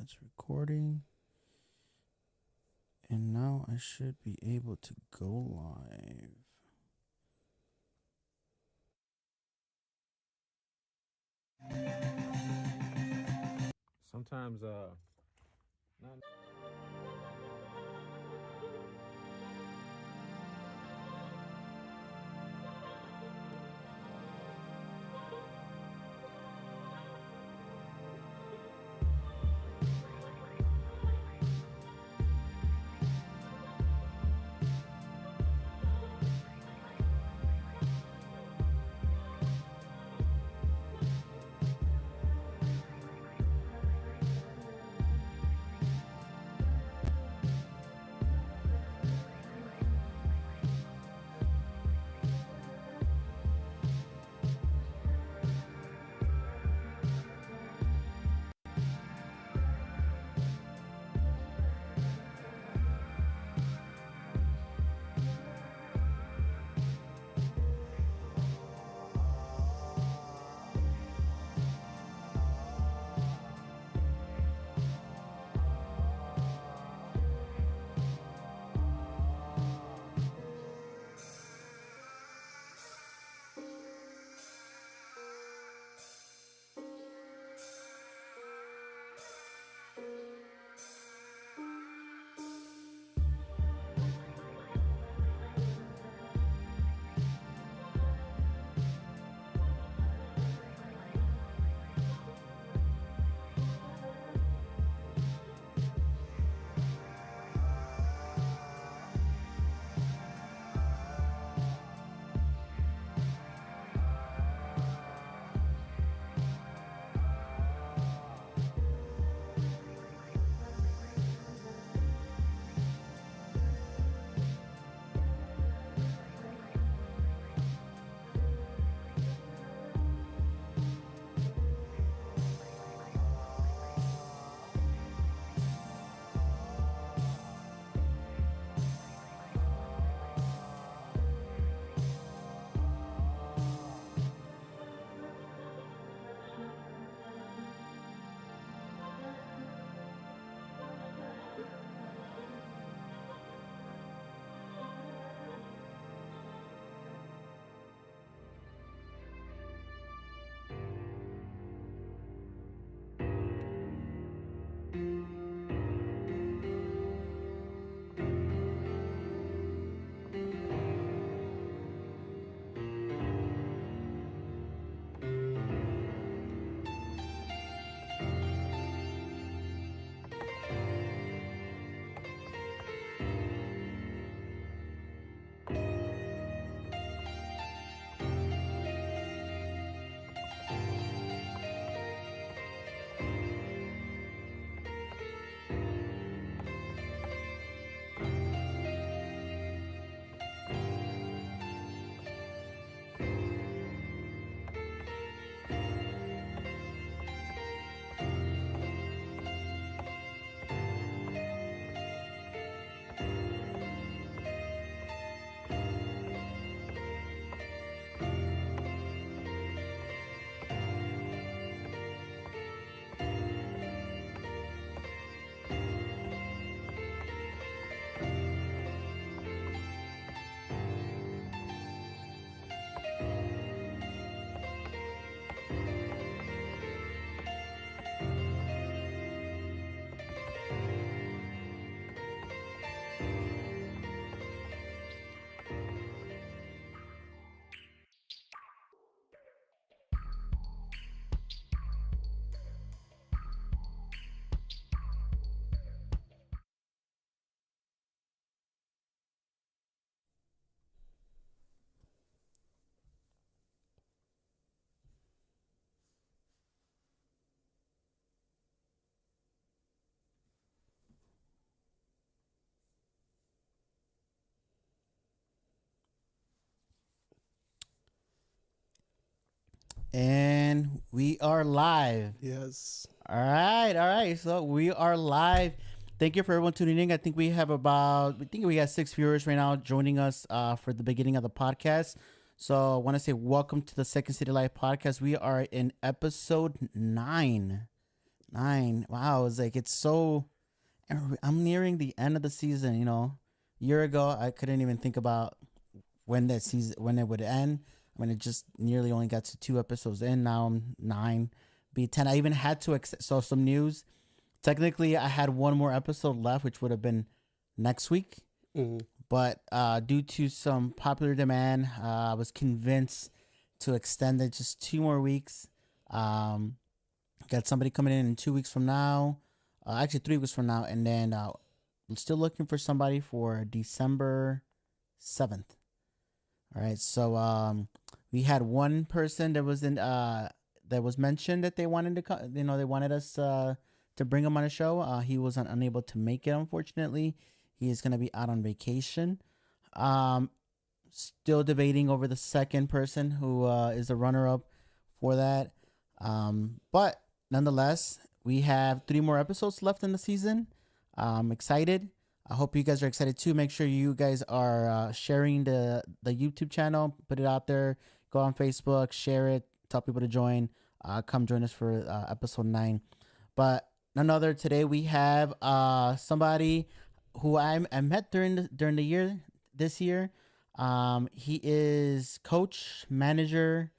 that's recording. And now I should be able to go live. Sometimes, not. And we are live. Yes. All right, all right. So we are live. Thank you for everyone tuning in. I think we have we got 6 viewers right now joining us for the beginning of the podcast. So I want to say welcome to the Second City Life podcast. We are in episode 9. 9. Wow, it's like it's so. I'm nearing the end of the season. A year ago I couldn't even think about when it would end. I mean, it just nearly only got to 2 episodes in. Now I'm 9, be 10. I even had to so some news. Technically, I had one more episode left, which would have been next week. Mhm. But due to some popular demand, I was convinced to extend it just 2 more weeks. Got somebody coming in 2 weeks from now. Actually, 3 weeks from now. And then I'm still looking for somebody for December 7th. All right. So we had one person that was that was mentioned that they wanted to they wanted us to bring him on a show. He was unable to make it, unfortunately. He is going to be out on vacation. Still debating over the second person who is the runner-up for that. But nonetheless, we have 3 more episodes left in the season. I'm excited. I hope you guys are excited too. Make sure you guys are sharing the YouTube channel. Put it out there. Go on Facebook, share it. Tell people to join. Come join us for episode 9. But none other, today we have somebody who I met during the year this year. He is coach manager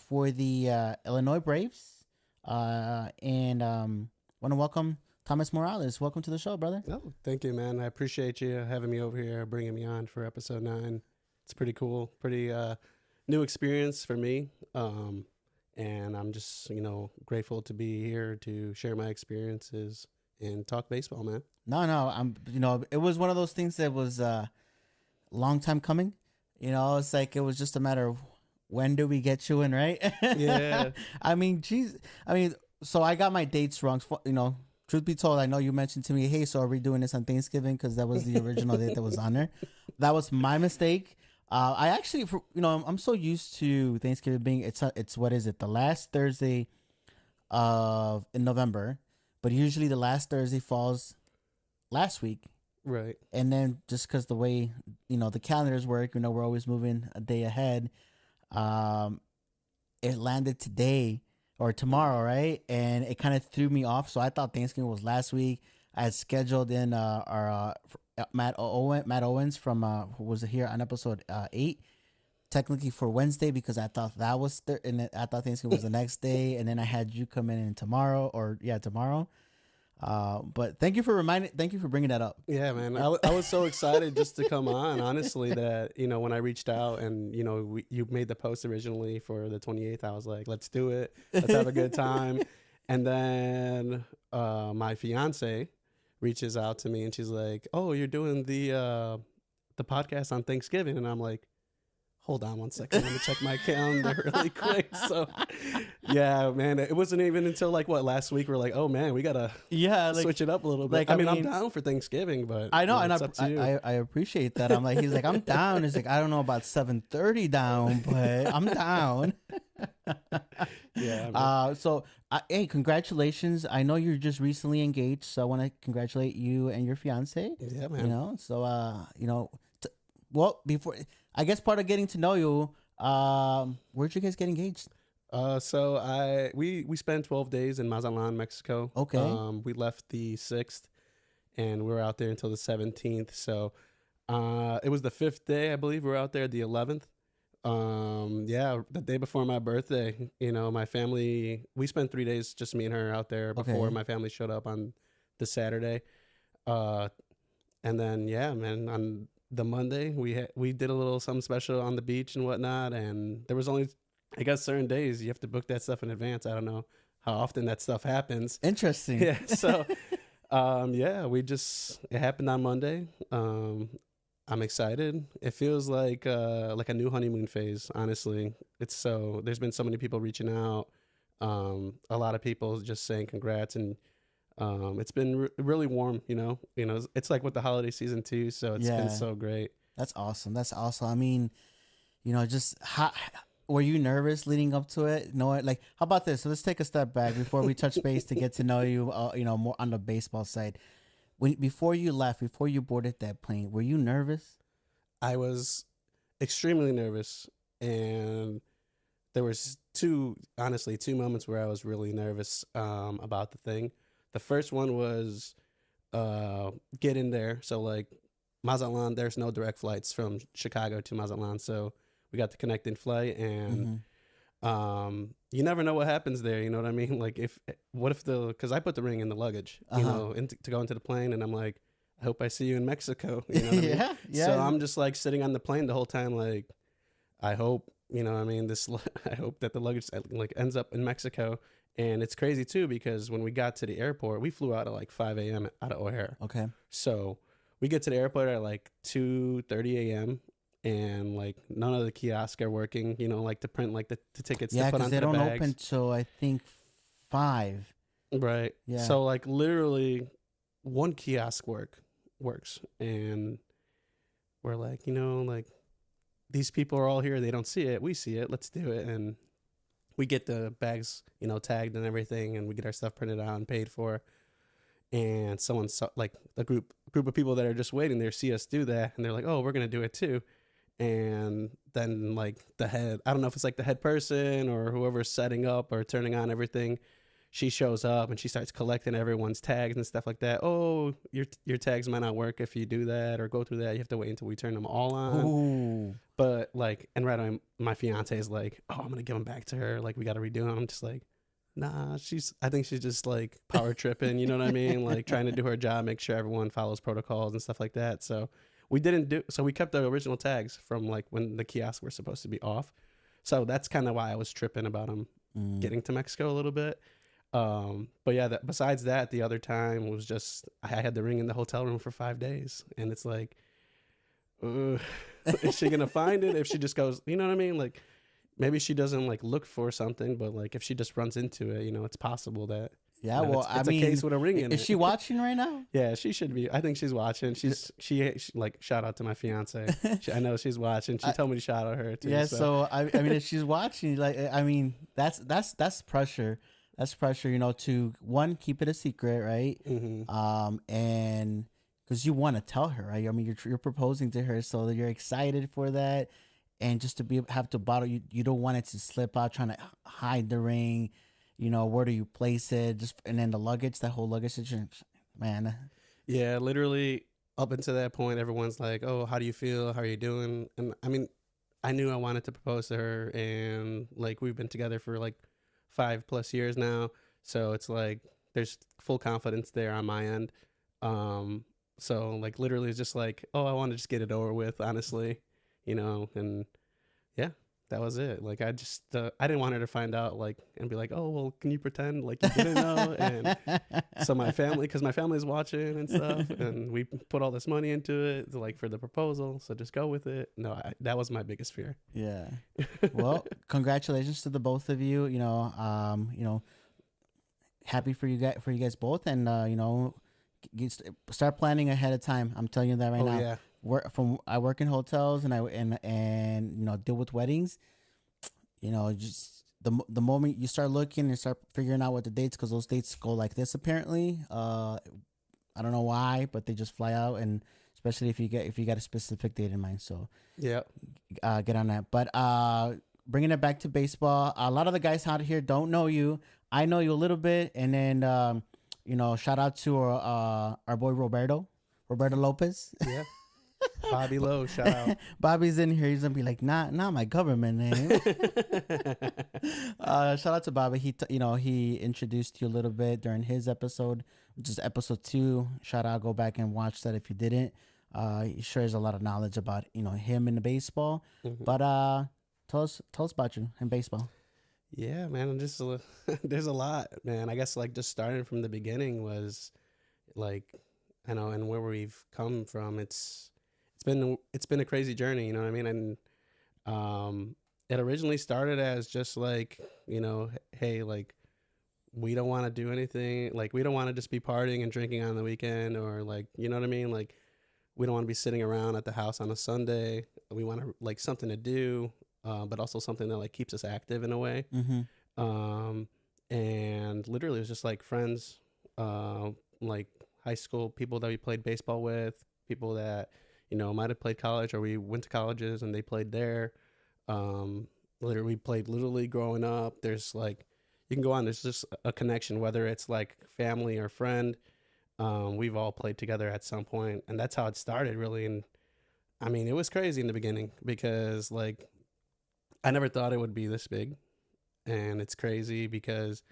for the Illinois Braves, and want to welcome Thomas Morales. Welcome to the show, brother. Oh, thank you, man. I appreciate you having me over here, bringing me on for episode 9. It's pretty cool, pretty new experience for me. And I'm just, grateful to be here to share my experiences and talk baseball, man. No, it was one of those things that was a long time coming. It's like it was just a matter of when do we get you in, right? Yeah. I mean, geez. So I got my dates wrong. Truth be told, I know you mentioned to me, hey, so are we doing this on Thanksgiving? Because that was the original date that was on there. That was my mistake. I actually, I'm so used to Thanksgiving being it's what is it, the last Thursday in November, but usually the last Thursday falls last week, Right. and then just because the way the calendars work, we're always moving a day ahead. It landed today or tomorrow, right? And it kind of threw me off. So I thought Thanksgiving was last week. I had scheduled in our Matt Owens from who was here on episode 8, technically for Wednesday, because I thought that was and I thought Thanksgiving was the next day, and then I had you come in tomorrow. But thank you for bringing that up. Yeah, man. I was so excited just to come on, honestly, that, when I reached out and, you made the post originally for the 28th, I was like, let's do it. Let's have a good time. And then my fiance reaches out to me and she's like, oh, you're doing the podcast on Thanksgiving. And I'm like, hold on one second. Let me check my calendar really quick. So, yeah, man, it wasn't even until last week we're like, oh man, we gotta switch it up a little bit. I'm down for Thanksgiving, but I know, and it's up to you. I appreciate that. I'm like, he's like, I'm down. He's like, I don't know about 7:30 down, but I'm down. Yeah. So, hey, congratulations. I know you're just recently engaged, so I want to congratulate you and your fiance. Yeah, man. Well, before, I guess part of getting to know you, where'd you guys get engaged? So we spent 12 days in Mazatlan, Mexico. Okay. We left the 6th and we were out there until the 17th. So it was the 5th day, I believe. We were out there the 11th. The day before my birthday. My family, we spent 3 days, just me and her, out there before my family showed up on the Saturday. And then, yeah, man, on the Monday we did a little something special on the beach and whatnot, and there was only, I guess, certain days you have to book that stuff in advance. I don't know how often that stuff happens. Interesting. Yeah. So it happened on Monday. I'm excited. It feels like a new honeymoon phase, honestly. There's been so many people reaching out, a lot of people just saying congrats, and it's been really warm, it's like with the holiday season too. So it's been so great. That's awesome. I mean, just were you nervous leading up to it? How about this? So let's take a step back before we touch base to get to know you, more on the baseball side. Before you boarded that plane, were you nervous? I was extremely nervous, and there was honestly, two moments where I was really nervous about the thing. The first one was getting there. So like Mazatlan, there's no direct flights from Chicago to Mazatlan, so we got the connecting flight, and you never know what happens there. You know what I mean? Like what if because I put the ring in the luggage, you know, to go into the plane, and I'm like, I hope I see you in Mexico. You know what I mean? Yeah. So I'm just like sitting on the plane the whole time, like, I hope, you know what I mean, I hope that the luggage like ends up in Mexico. And it's crazy too, because when we got to the airport, we flew out at like 5 a.m. out of O'Hare. Okay. So we get to the airport at like 2:30 a.m. and like none of the kiosks are working, you know, like to print like the tickets to put onto the bags. Yeah, because they don't open till I think 5. Right. Yeah. So like literally one kiosk works, and we're like, you know, like these people are all here. They don't see it. We see it. Let's do it. And we get the bags, you know, tagged and everything, and we get our stuff printed out and paid for. And someone saw, like the group of people that are just waiting there see us do that, and they're like, oh, we're gonna do it too. And then like the head, I don't know if it's like the head person or whoever's setting up or turning on everything, she shows up and she starts collecting everyone's tags and stuff like that. Oh, your tags might not work if you do that or go through that. You have to wait until we turn them all on. Ooh. But like, and right away, my fiance is like, oh, I'm gonna give them back to her. Like, we got to redo them. I'm just like, nah, I think she's just like power tripping. You know what I mean? Like trying to do her job, make sure everyone follows protocols and stuff like that. So we kept the original tags from like when the kiosks were supposed to be off. So that's kind of why I was tripping about them getting to Mexico a little bit. But yeah, besides that, the other time was just, I had the ring in the hotel room for 5 days, and it's like, is she gonna find it if she just goes, you know what I mean? Like maybe she doesn't like look for something, but like if she just runs into it, you know, it's possible that. Yeah, you know, well, it's I mean, a case with a ring in it. Is she watching right now? Yeah, she should be. I think she's watching. She like, shout out to my fiance. I know she's watching. She told me to shout out her too. Yeah, so I mean, if she's watching, like, I mean, that's pressure. That's pressure, you know, to one, keep it a secret, right? And because you want to tell her, right? I mean, you're proposing to her, so that you're excited for that, and just to have to bottle, you don't want it to slip out, trying to hide the ring. You know, where do you place it? And then the luggage, that whole luggage situation, man. Yeah, literally up until that point, everyone's like, "Oh, how do you feel? How are you doing?" And I mean, I knew I wanted to propose to her, and like we've been together for like 5+ years now, so it's like there's full confidence there on my end. So like literally, it's just like, oh, I want to just get it over with, honestly, you know, and yeah. That was it. Like I just, I didn't want her to find out, like, and be like, oh, well, can you pretend like you didn't know? And so because my family's watching and stuff, and we put all this money into it, like for the proposal. So just go with it. No, that was my biggest fear. Yeah. Well, congratulations to the both of you. You know, happy for you guys both, and you know, start planning ahead of time. I'm telling you that right now. Yeah. I work in hotels, and you know, deal with weddings. You know, just the moment you start looking and start figuring out what the dates, because those dates go like this apparently. I don't know why, but they just fly out, and especially if you got a specific date in mind. So yeah, get on that. But bringing it back to baseball, a lot of the guys out here don't know you. I know you a little bit, and then you know, shout out to our boy Roberto Lopez. Yeah. Bobby Lowe, shout out. Bobby's in here. He's gonna be like, not my government name. Shout out to Bobby. He introduced you a little bit during his episode, which is episode 2. Shout out. Go back and watch that if you didn't. He shares a lot of knowledge about him in the baseball. But tell us about you in baseball. Yeah, man. There's a lot, man. I guess like just starting from the beginning was like, I know, and where we've come from. It's been a crazy journey, you know what I mean? And it originally started as just like, you know, hey, like we don't want to do anything, like we don't want to just be partying and drinking on the weekend, or like, you know what I mean? Like we don't want to be sitting around at the house on a Sunday. We want to like something to do, but also something that like keeps us active in a way. And literally it was just like friends, like high school people that we played baseball with, people that, you know, might have played college, or we went to colleges and they played there. literally played Little League growing up. There's like, you can go on, there's just a connection, whether it's like family or friend. We've all played together at some point, and that's how it started, really. And I mean, it was crazy in the beginning because like I never thought it would be this big, and it's crazy because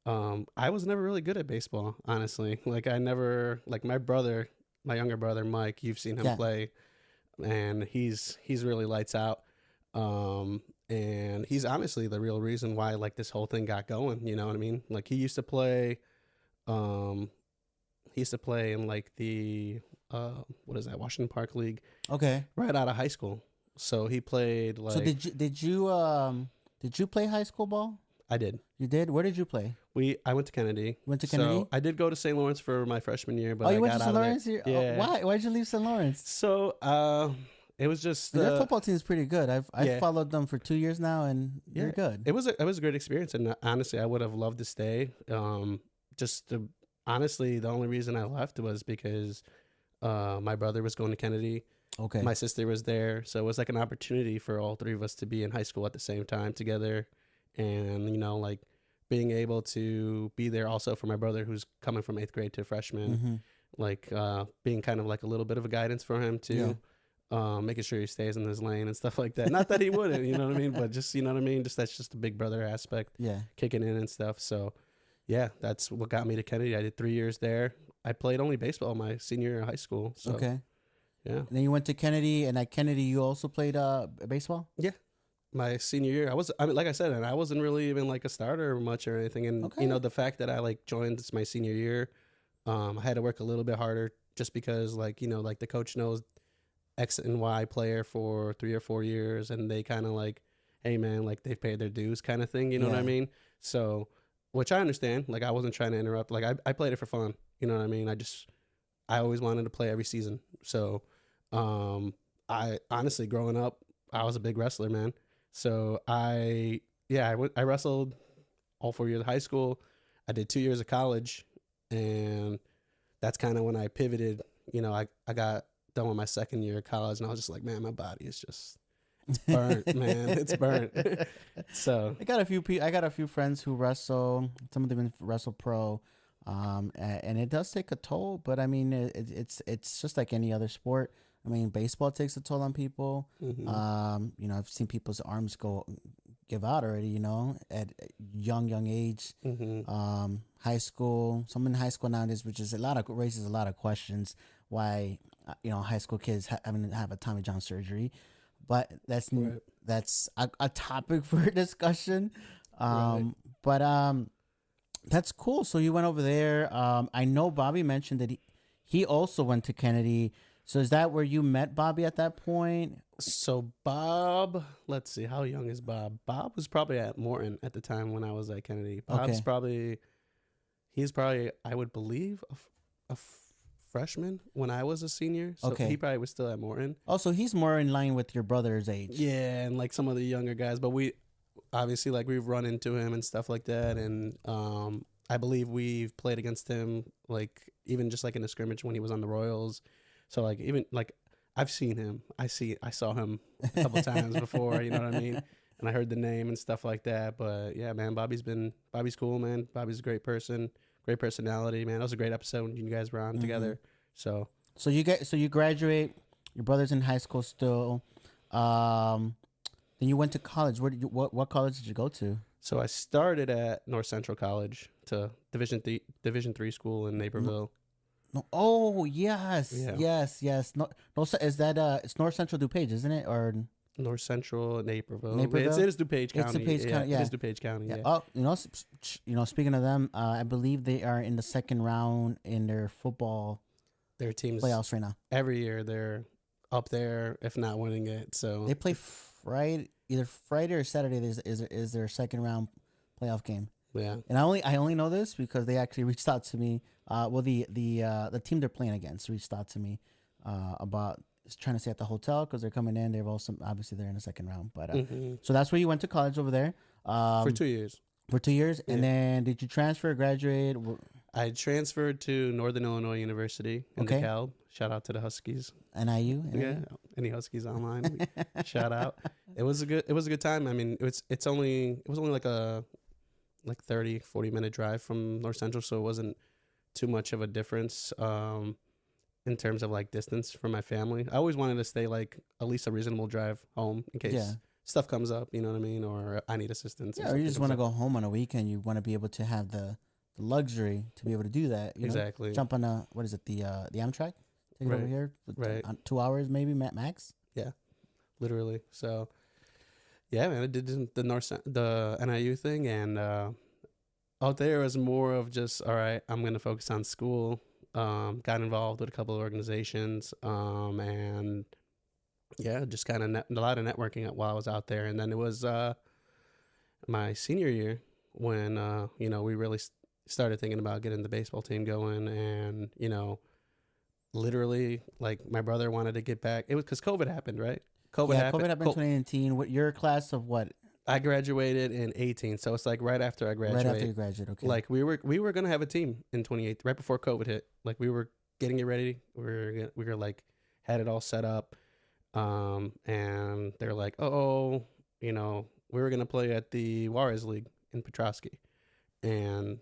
I was never really good at baseball, honestly. Like I never, like my brother, my younger brother Mike, you've seen him Yeah. play, and he's really lights out. And he's honestly the real reason why like this whole thing got going. You know what I mean? Like um, he used to play in like the what is that, Washington Park League, Okay. right out of high school. So he played like, So did you play high school ball? I did. You did. Where did you play? I went to Kennedy. Went to So Kennedy? I did go to St. Lawrence for my freshman year, but Oh, I you went got to out St. of there. Lawrence? Yeah. Why? Why'd you leave St. Lawrence? So it was just Their football team is pretty good. I've Yeah. followed them for 2 years now, and they're Yeah. good. it was a great experience, and honestly, I would have loved to stay. Honestly, the only reason I left was because my brother was going to Kennedy. Okay. My sister was there, so it was like an opportunity for all three of us to be in high school at the same time together, and like being able to be there also for my brother who's coming from 8th grade to freshman, hmm like being kind of like a little bit of a guidance for him too. Making sure he stays in his lane and stuff like that. Not that he wouldn't, you know what I mean, but just, you know what I mean, just that's just the big brother aspect Yeah. kicking in and stuff. So yeah, that's what got me to Kennedy. I did 3 years there. I played only baseball my senior year of high school. So Okay. yeah, And then you went to Kennedy, and at Kennedy you also played baseball. my senior year, I mean, like I said, and I wasn't really even like a starter much or anything. And Okay. the fact that I like joined this my senior year, I had to work a little bit harder just because like, like the coach knows X and Y player for 3 or 4 years, and they kind of like, hey man, like they've paid their dues kind of thing. You know what I Yeah. mean? So, which I understand. Like I wasn't trying to interrupt. Like I played it for fun. You know what I mean? I always wanted to play every season. So, I honestly, growing up, I was a big wrestler, man. So I wrestled all 4 years of high school. I did 2 years of college, and that's kind of when I pivoted. I got done with my second year of college, and I was just like, man, my body is just, it's burnt, man. It's burnt. So I got a few friends who wrestle. Some of them even wrestle pro, and it does take a toll. But I mean, it's just like any other sport. I mean, baseball takes a toll on people. mhm. I've seen people's arms give out already. At young age. High school. Some in high school nowadays, which is raises a lot of questions. Why, high school kids having to have a Tommy John surgery, but that's Right. that's a topic for discussion. Right. But that's cool. So you went over there. I know Bobby mentioned that he also went to Kennedy. So is that where you met Bobby at that point? So Bob, let's see, how young is Bob? Bob was probably at Morton at the time when I was at Kennedy. Bob's Okay. he's probably, I would believe, a freshman when I was a senior. So Okay. he probably was still at Morton. Oh, so he's more in line with your brother's age. Yeah, and like some of the younger guys, but we obviously like we've run into him and stuff like that, and I believe we've played against him like even just like in a scrimmage when he was on the Royals. So like even like I've seen him. I saw him a couple times before, you know what I mean? And I heard the name and stuff like that. But yeah, man, Bobby's cool, man. Bobby's a great person, great personality, man. That was a great episode when you guys were on together. So you graduate. Your brother's in high school still. Then you went to college. What college did you go to? I started at North Central College, to Division three school in Naperville. No. Oh yes, Yeah. yes. No. Is that it's North Central DuPage, isn't it? Or North Central, Naperville. Naperville? It is DuPage It's County. DuPage County, It yeah. is DuPage County. yeah. Yeah. Oh, speaking of them, I believe they are in the second round in their football Their teams playoffs right now. every year they're up there, if not winning it. So They play either Friday or Saturday. Is their second round playoff game. yeah. And I only know this because they actually reached out to me. The team they're playing against reached out to me about trying to stay at the hotel because they're coming in. They're also obviously they're in the second round, but so that's where you went to college over there For 2 years. for 2 years, and Yeah. then did you transfer, graduate? I transferred to Northern Illinois University in Okay. DeKalb. Shout out to the Huskies. NIU. Yeah, any Huskies online, shout out. It was a good time. I mean, it was only like a 30-40 minute drive from North Central, so it wasn't too much of a difference in terms of like distance from my family. I always wanted to stay like at least a reasonable drive home in case stuff comes up, you know what I mean, or I need assistance. Yeah, or you just want to go home on a weekend. You want to be able to have the luxury to be able to do that. You exactly. know? Jump on the Amtrak, take it over here, 2 hours maybe max. Yeah, literally. So, yeah, man, I did the NIU thing, and out there was more of just, all right, I'm gonna focus on school. Got involved with a couple of organizations, and yeah, just kind of a lot of networking while I was out there. And then it was my senior year when we really started thinking about getting the baseball team going, and literally, like, my brother wanted to get back. It was because COVID happened, right? COVID happened in 2019. What your class of what? I graduated in 18, so it's like right after I graduated. Right after you graduated, okay. Like we were gonna have a team in 28, right before COVID hit. Like we were getting it ready. We were like had it all set up, and they're like, we were gonna play at the Juarez League in Petrosky, and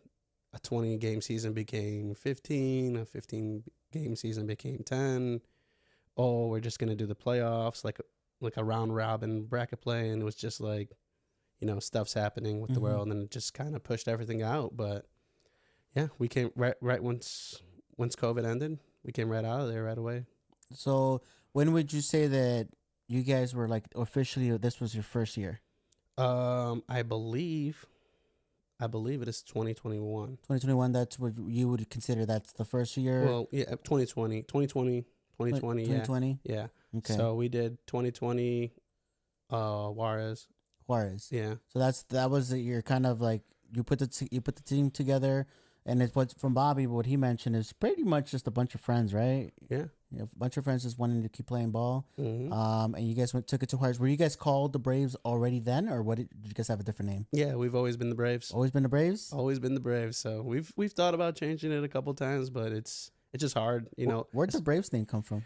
a 20-game season became 15. A 15-game season became 10. Oh, we're just gonna do the playoffs, like a round robin bracket play, and it was just like, stuff's happening with the world, and it just kind of pushed everything out. But yeah, we came right once COVID ended, we came right out of there right away. So when would you say that you guys were like officially, this was your first year? I believe it is 2021. 2021, that's what you would consider that's the first year? Well, yeah, 2020, yeah. Okay. So we did 2020 Juarez. Yeah. So that was the year, kind of like you put the team together, and it's what's from Bobby. What he mentioned is pretty much just a bunch of friends, right? Yeah. A bunch of friends just wanting to keep playing ball. Mm-hmm. And you guys took it to Juarez. Were you guys called the Braves already then, or did you guys have a different name? Yeah, we've always been the Braves. Always been the Braves. Always been the Braves. So we've thought about changing it a couple times, but it's just hard, Where'd the Braves name come from?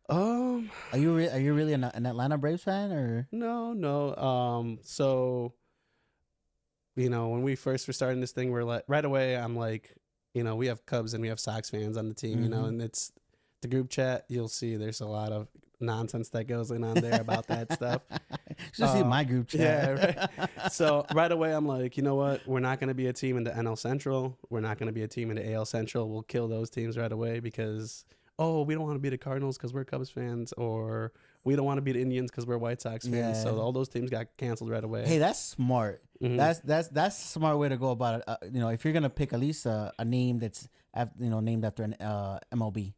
Are you really an Atlanta Braves fan, or no? So when we first were starting this thing, we're like right away. I'm like, we have Cubs and we have Sox fans on the team, and it's the group chat. You'll see there's a lot of nonsense that goes on there about that stuff. Just see my group chat. Yeah, right. So right away, I'm like, you know what? We're not going to be a team in the NL Central. We're not going to be a team in the AL Central. We'll kill those teams right away because, we don't want to be the Cardinals because we're Cubs fans, or we don't want to be the Indians because we're White Sox fans. Yeah. So all those teams got canceled right away. Hey, that's smart. Mm-hmm. That's a smart way to go about it. If you're gonna pick at least a name that's named after an MLB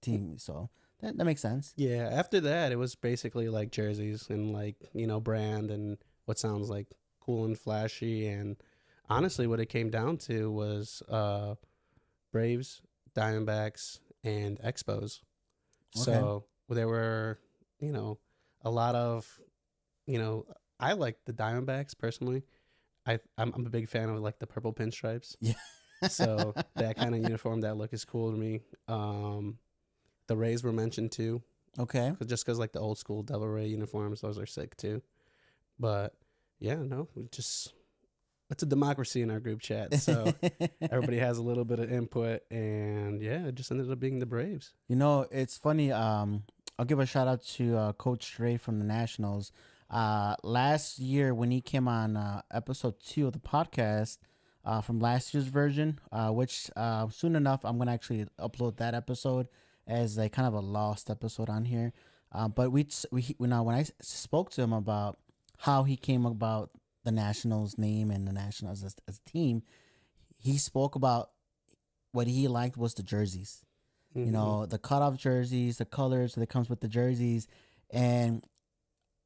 team, so that makes sense. Yeah. After that, it was basically like jerseys and like brand and what sounds like cool and flashy. And honestly, what it came down to was Braves, Diamondbacks, and Expos. Okay. So there were, a lot of, I like the Diamondbacks personally. I'm a big fan of like the purple pinstripes. Yeah. So that kind of uniform, that look is cool to me. The Rays were mentioned too. Okay. Just because like the old school Devil Ray uniforms, those are sick too. But yeah, no, it's a democracy in our group chat. So everybody has a little bit of input, and yeah, it just ended up being the Braves. It's funny. I'll give a shout out to Coach Dre from the Nationals. Last year when he came on episode 2 of the podcast from last year's version, which soon enough I'm gonna actually upload that episode as like kind of a lost episode on here. But when I spoke to him about how he came about the Nationals name and the Nationals as a team, he spoke about what he liked was the jerseys. Mm-hmm. The cutoff jerseys, the colors that comes with the jerseys, and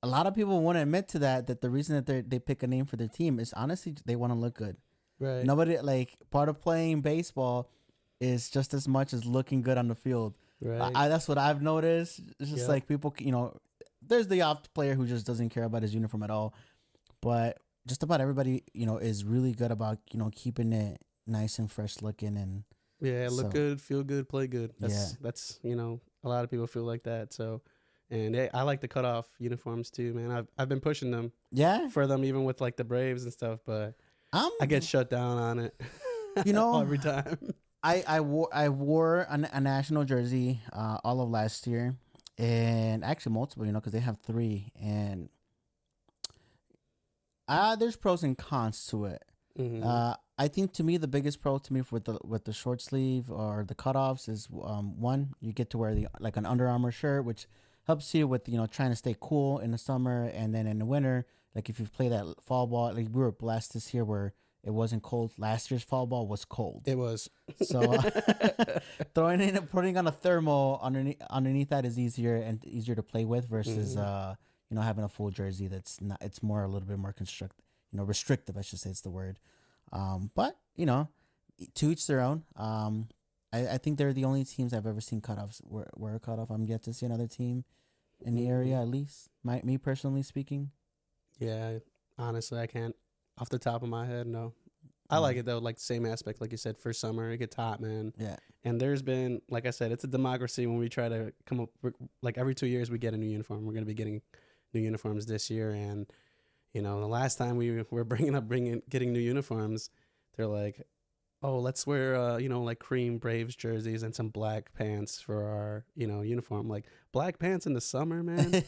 a lot of people won't admit to that the reason that they pick a name for their team is honestly they want to look good. Right. Nobody, like, part of playing baseball is just as much as looking good on the field. Right. That's what I've noticed. It's just like people, there's the off player who just doesn't care about his uniform at all, but just about everybody, is really good about, keeping it nice and fresh looking. And Yeah, look So, good, feel good, play good. That's a lot of people feel like that. So, and I like the cutoff uniforms too, man. I've been pushing them yeah, for them even with like the Braves and stuff, but I'm. I get shut down on it. You know, every time. I wore a national jersey all of last year, and actually multiple. Because they have three, and there's pros and cons to it. Mm-hmm. I think to me the biggest pro to me with the short sleeve or the cutoffs is one, you get to wear like an Under Armour shirt, which helps you with trying to stay cool in the summer, and then in the winter, like if you play that fall ball, like we were blessed this year where it wasn't cold. Last year's fall ball was cold. It was. So putting on a thermal underneath that is easier to play with versus having a full jersey that's not. It's more a little bit more restrictive. I should say it's the word. But to each their own. I think they're the only teams I've ever seen cutoffs wear a cutoff. I'm yet to see another team in the area, at least. Me personally speaking. Yeah, honestly, I can't. Off the top of my head, no. I like it though, like the same aspect, like you said, for summer, it gets hot, man. Yeah. And there's been, like I said, it's a democracy when we try to come up, like every 2 years we get a new uniform. We're going to be getting new uniforms this year. And, the last time we were getting new uniforms, they're like, oh, let's wear, like cream Braves jerseys and some black pants for our, uniform. Like, black pants in the summer, man?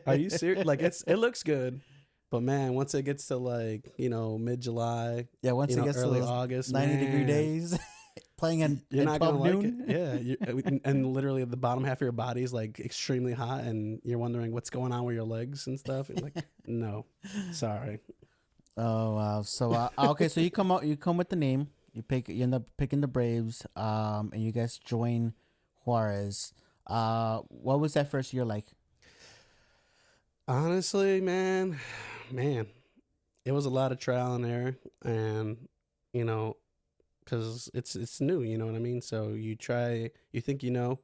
Are you serious? Like, it looks good. But man, once it gets to like mid-July, once it gets early to August, 90-degree days, playing you're not gonna 12 like noon. it. Yeah, and literally the bottom half of your body is like extremely hot, and you're wondering what's going on with your legs and stuff. You're like, no, sorry. Oh wow! So okay, so you come with the name. You end up picking the Braves. And you guys join Juarez. What was that first year like? Honestly, man, it was a lot of trial and error, and because it's new, you know what I mean. So you think you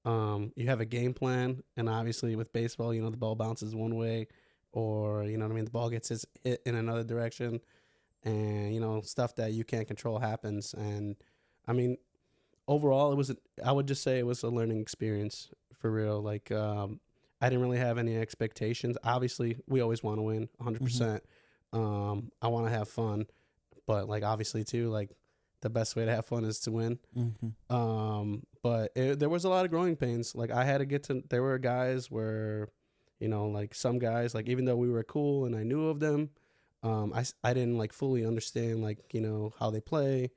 have a game plan, and obviously with baseball, the ball bounces one way, or what I mean, the ball gets hit in another direction, and stuff that you can't control happens. And I mean, overall, I would just say it was a learning experience for real. Like, I didn't really have any expectations. Obviously, we always want to win 100%. I want to have fun, but like obviously too, like the best way to have fun is to win. But there was a lot of growing pains. Like I had to there were guys where, like some guys, like even though we were cool and I knew of them, I didn't like fully understand like, how they play,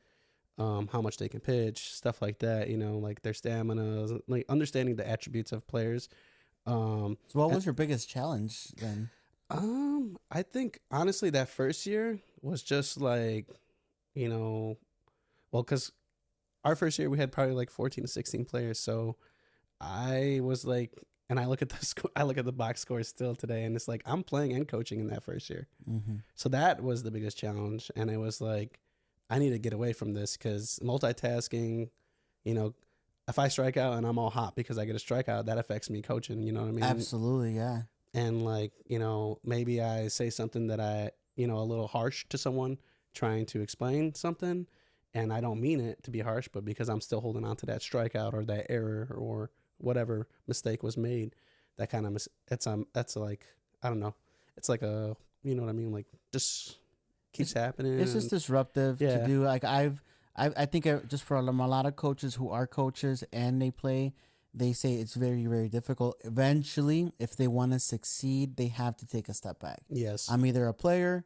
how much they can pitch, stuff like that, like their stamina, like understanding the attributes of players. So what was your biggest challenge then? I think honestly that first year was just like, well, because our first year we had probably like 14 to 16 players. So I was like, and I look at the box scores still today, and it's like I'm playing and coaching in that first year. So that was the biggest challenge, and it was like I need to get away from this because multitasking, if I strike out and I'm all hot because I get a strikeout, that affects me coaching. You know what I mean? Absolutely, yeah. And like, maybe I say something that a little harsh to someone trying to explain something, and I don't mean it to be harsh, but because I'm still holding on to that strikeout or that error or whatever mistake was made, that kind of that's like, I don't know. It's like a, you know what I mean? Like just keeps happening. It's just disruptive to do. Like I think just for a lot of coaches who are coaches and they play, they say it's very, very difficult. Eventually, if they want to succeed, they have to take a step back. Yes. I'm either a player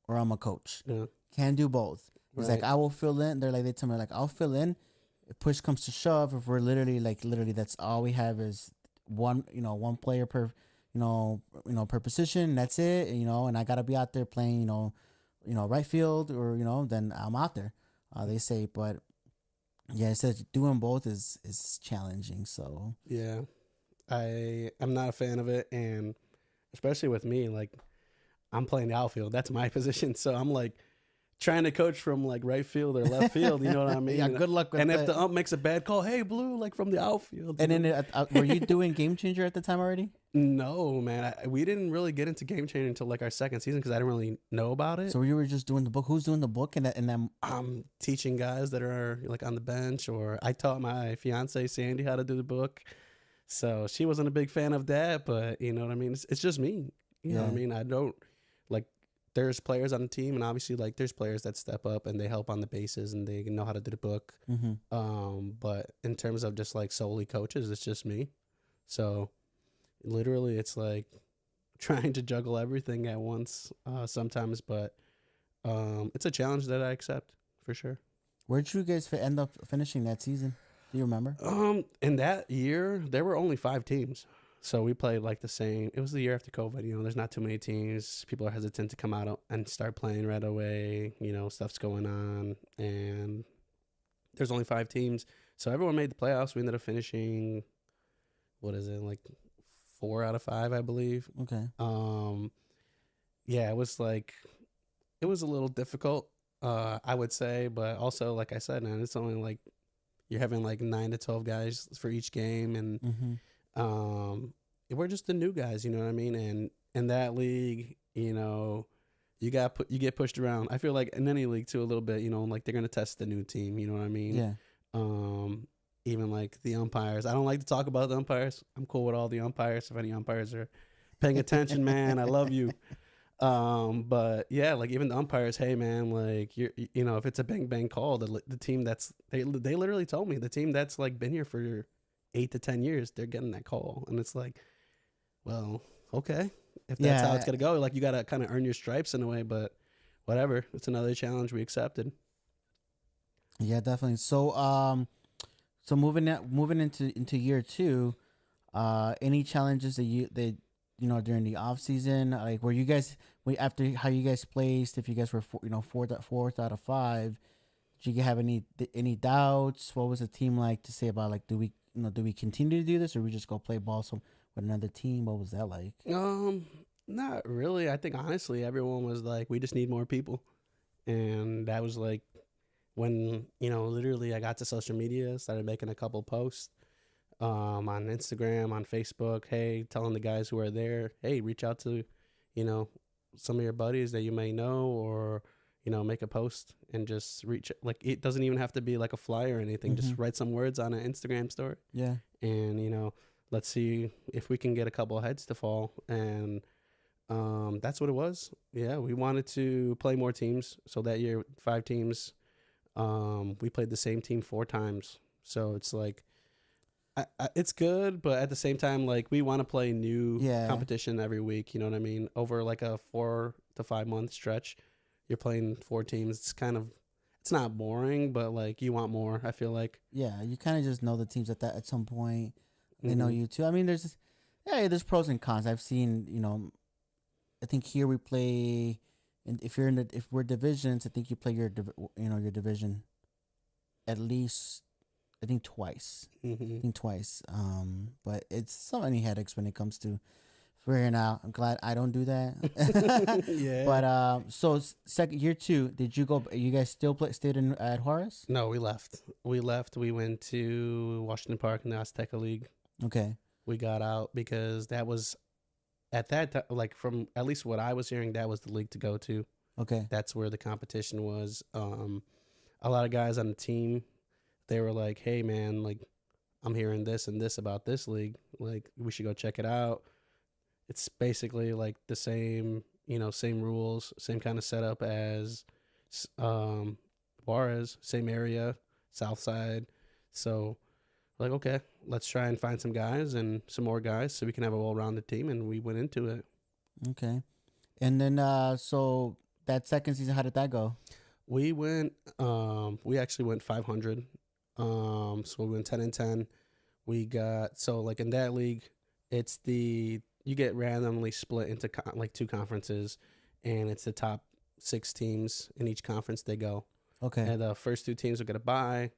or I'm a coach. Yeah. Can't do both. It's like, I will fill in. They tell me like, I'll fill in. If push comes to shove, if we're literally that's all we have is one player per, per position. That's it. And I got to be out there playing, right field or, then I'm out there. They say, but yeah, it says doing both is challenging. So yeah, I'm not a fan of it, and especially with me, like I'm playing the outfield. That's my position, so I'm like trying to coach from like right field or left field. You know what I mean? Yeah, good luck with that. And if the ump makes a bad call, hey, Blue, like from the outfield. And then were you doing Game Changer at the time already? No, man. We didn't really get into Game Changer until like our second season because I didn't really know about it. So you were just doing the book. Who's doing the book? And then I'm teaching guys that are like on the bench, or I taught my fiance Sandy how to do the book. So she wasn't a big fan of that, but you know what I mean? It's just me. You know what I mean? I don't like, there's players on the team, and obviously like there's players that step up and they help on the bases and they know how to do the book. But in terms of just like solely coaches, it's just me. So literally it's like trying to juggle everything at once sometimes, but it's a challenge that I accept for sure. Where'd you guys end up finishing that season? Do you remember? In that year, there were only 5 teams. So we played like the same. It was the year after COVID. You know, there's not too many teams. People are hesitant to come out and start playing right away. You know, stuff's going on. And there's only 5 teams. So everyone made the playoffs. We ended up finishing, what is it, like 4 out of 5, I believe. Okay. Yeah, it was a little difficult, I would say. But also, like I said, man, it's only like, you're having like 9 to 12 guys for each game, and we're just the new guys, you know what I mean? And in that league, you know, you get pushed around. I feel like in any league too, a little bit, you know, like they're gonna test the new team, you know what I mean? Yeah. Even like the umpires. I don't like to talk about the umpires. I'm cool with all the umpires. If any umpires are paying attention, man, I love you. But yeah, like even the umpires, hey man, like you know, if it's a bang bang call, the team that's they literally told me the team that's like been here for 8 to 10 years, they're getting that call, and it's like, well, okay, if that's how it's gonna go, like you gotta kind of earn your stripes in a way, but whatever, it's another challenge we accepted. Yeah, definitely. So so moving into year 2, any challenges that you know, during the off season, like were you guys after how you guys placed, if you guys were fourth out of 5, did you have any doubts? What was the team like to say about, like, do we continue to do this, or we just go play ball with another team? What was that like? Not really. I think honestly everyone was like, we just need more people, and that was like when, you know, literally I got to social media, started making a couple posts on Instagram, on Facebook, hey, telling the guys who are there, hey, reach out to, you know, some of your buddies that you may know, or, you know, make a post and just reach, like, it doesn't even have to be like a flyer or anything. Just write some words on an Instagram story. Yeah. And, you know, let's see if we can get a couple of heads to fall. And that's what it was. Yeah, we wanted to play more teams. So that year, 5 teams. We played the same team 4 times. So it's like, it's good, but at the same time, like, we want to play new competition every week. You know what I mean? Over like a 4 to 5 month stretch, you're playing 4 teams. It's kind of, it's not boring, but like you want more, I feel like. Yeah, you kind of just know the teams at some point. They know you too. I mean, there's pros and cons. I've seen, you know, I think here we play, and if we're divisions, I think you play your division at least, I think twice. But it's so many headaches when it comes to figuring out. I'm glad I don't do that. Yeah. But so year 2, did you go? You guys still stayed at Juarez? No, we left. We went to Washington Park in the Azteca League. Okay. We got out because that was at that time, like from at least what I was hearing, that was the league to go to. Okay. That's where the competition was. A lot of guys on the team, they were like, hey man, like, I'm hearing this and this about this league, like we should go check it out. It's basically like the same, you know, same rules, same kind of setup as Juarez, same area, South Side. So like, okay, let's try and find some guys and some more guys so we can have a well-rounded team, and we went into it. Okay. And then so that second season, how did that go? We actually went 500. So we went 10-10. We got, so like in that league, it's you get randomly split into like 2 conferences, and it's the top 6 teams in each conference they go. Okay. And the first 2 teams will get a bye,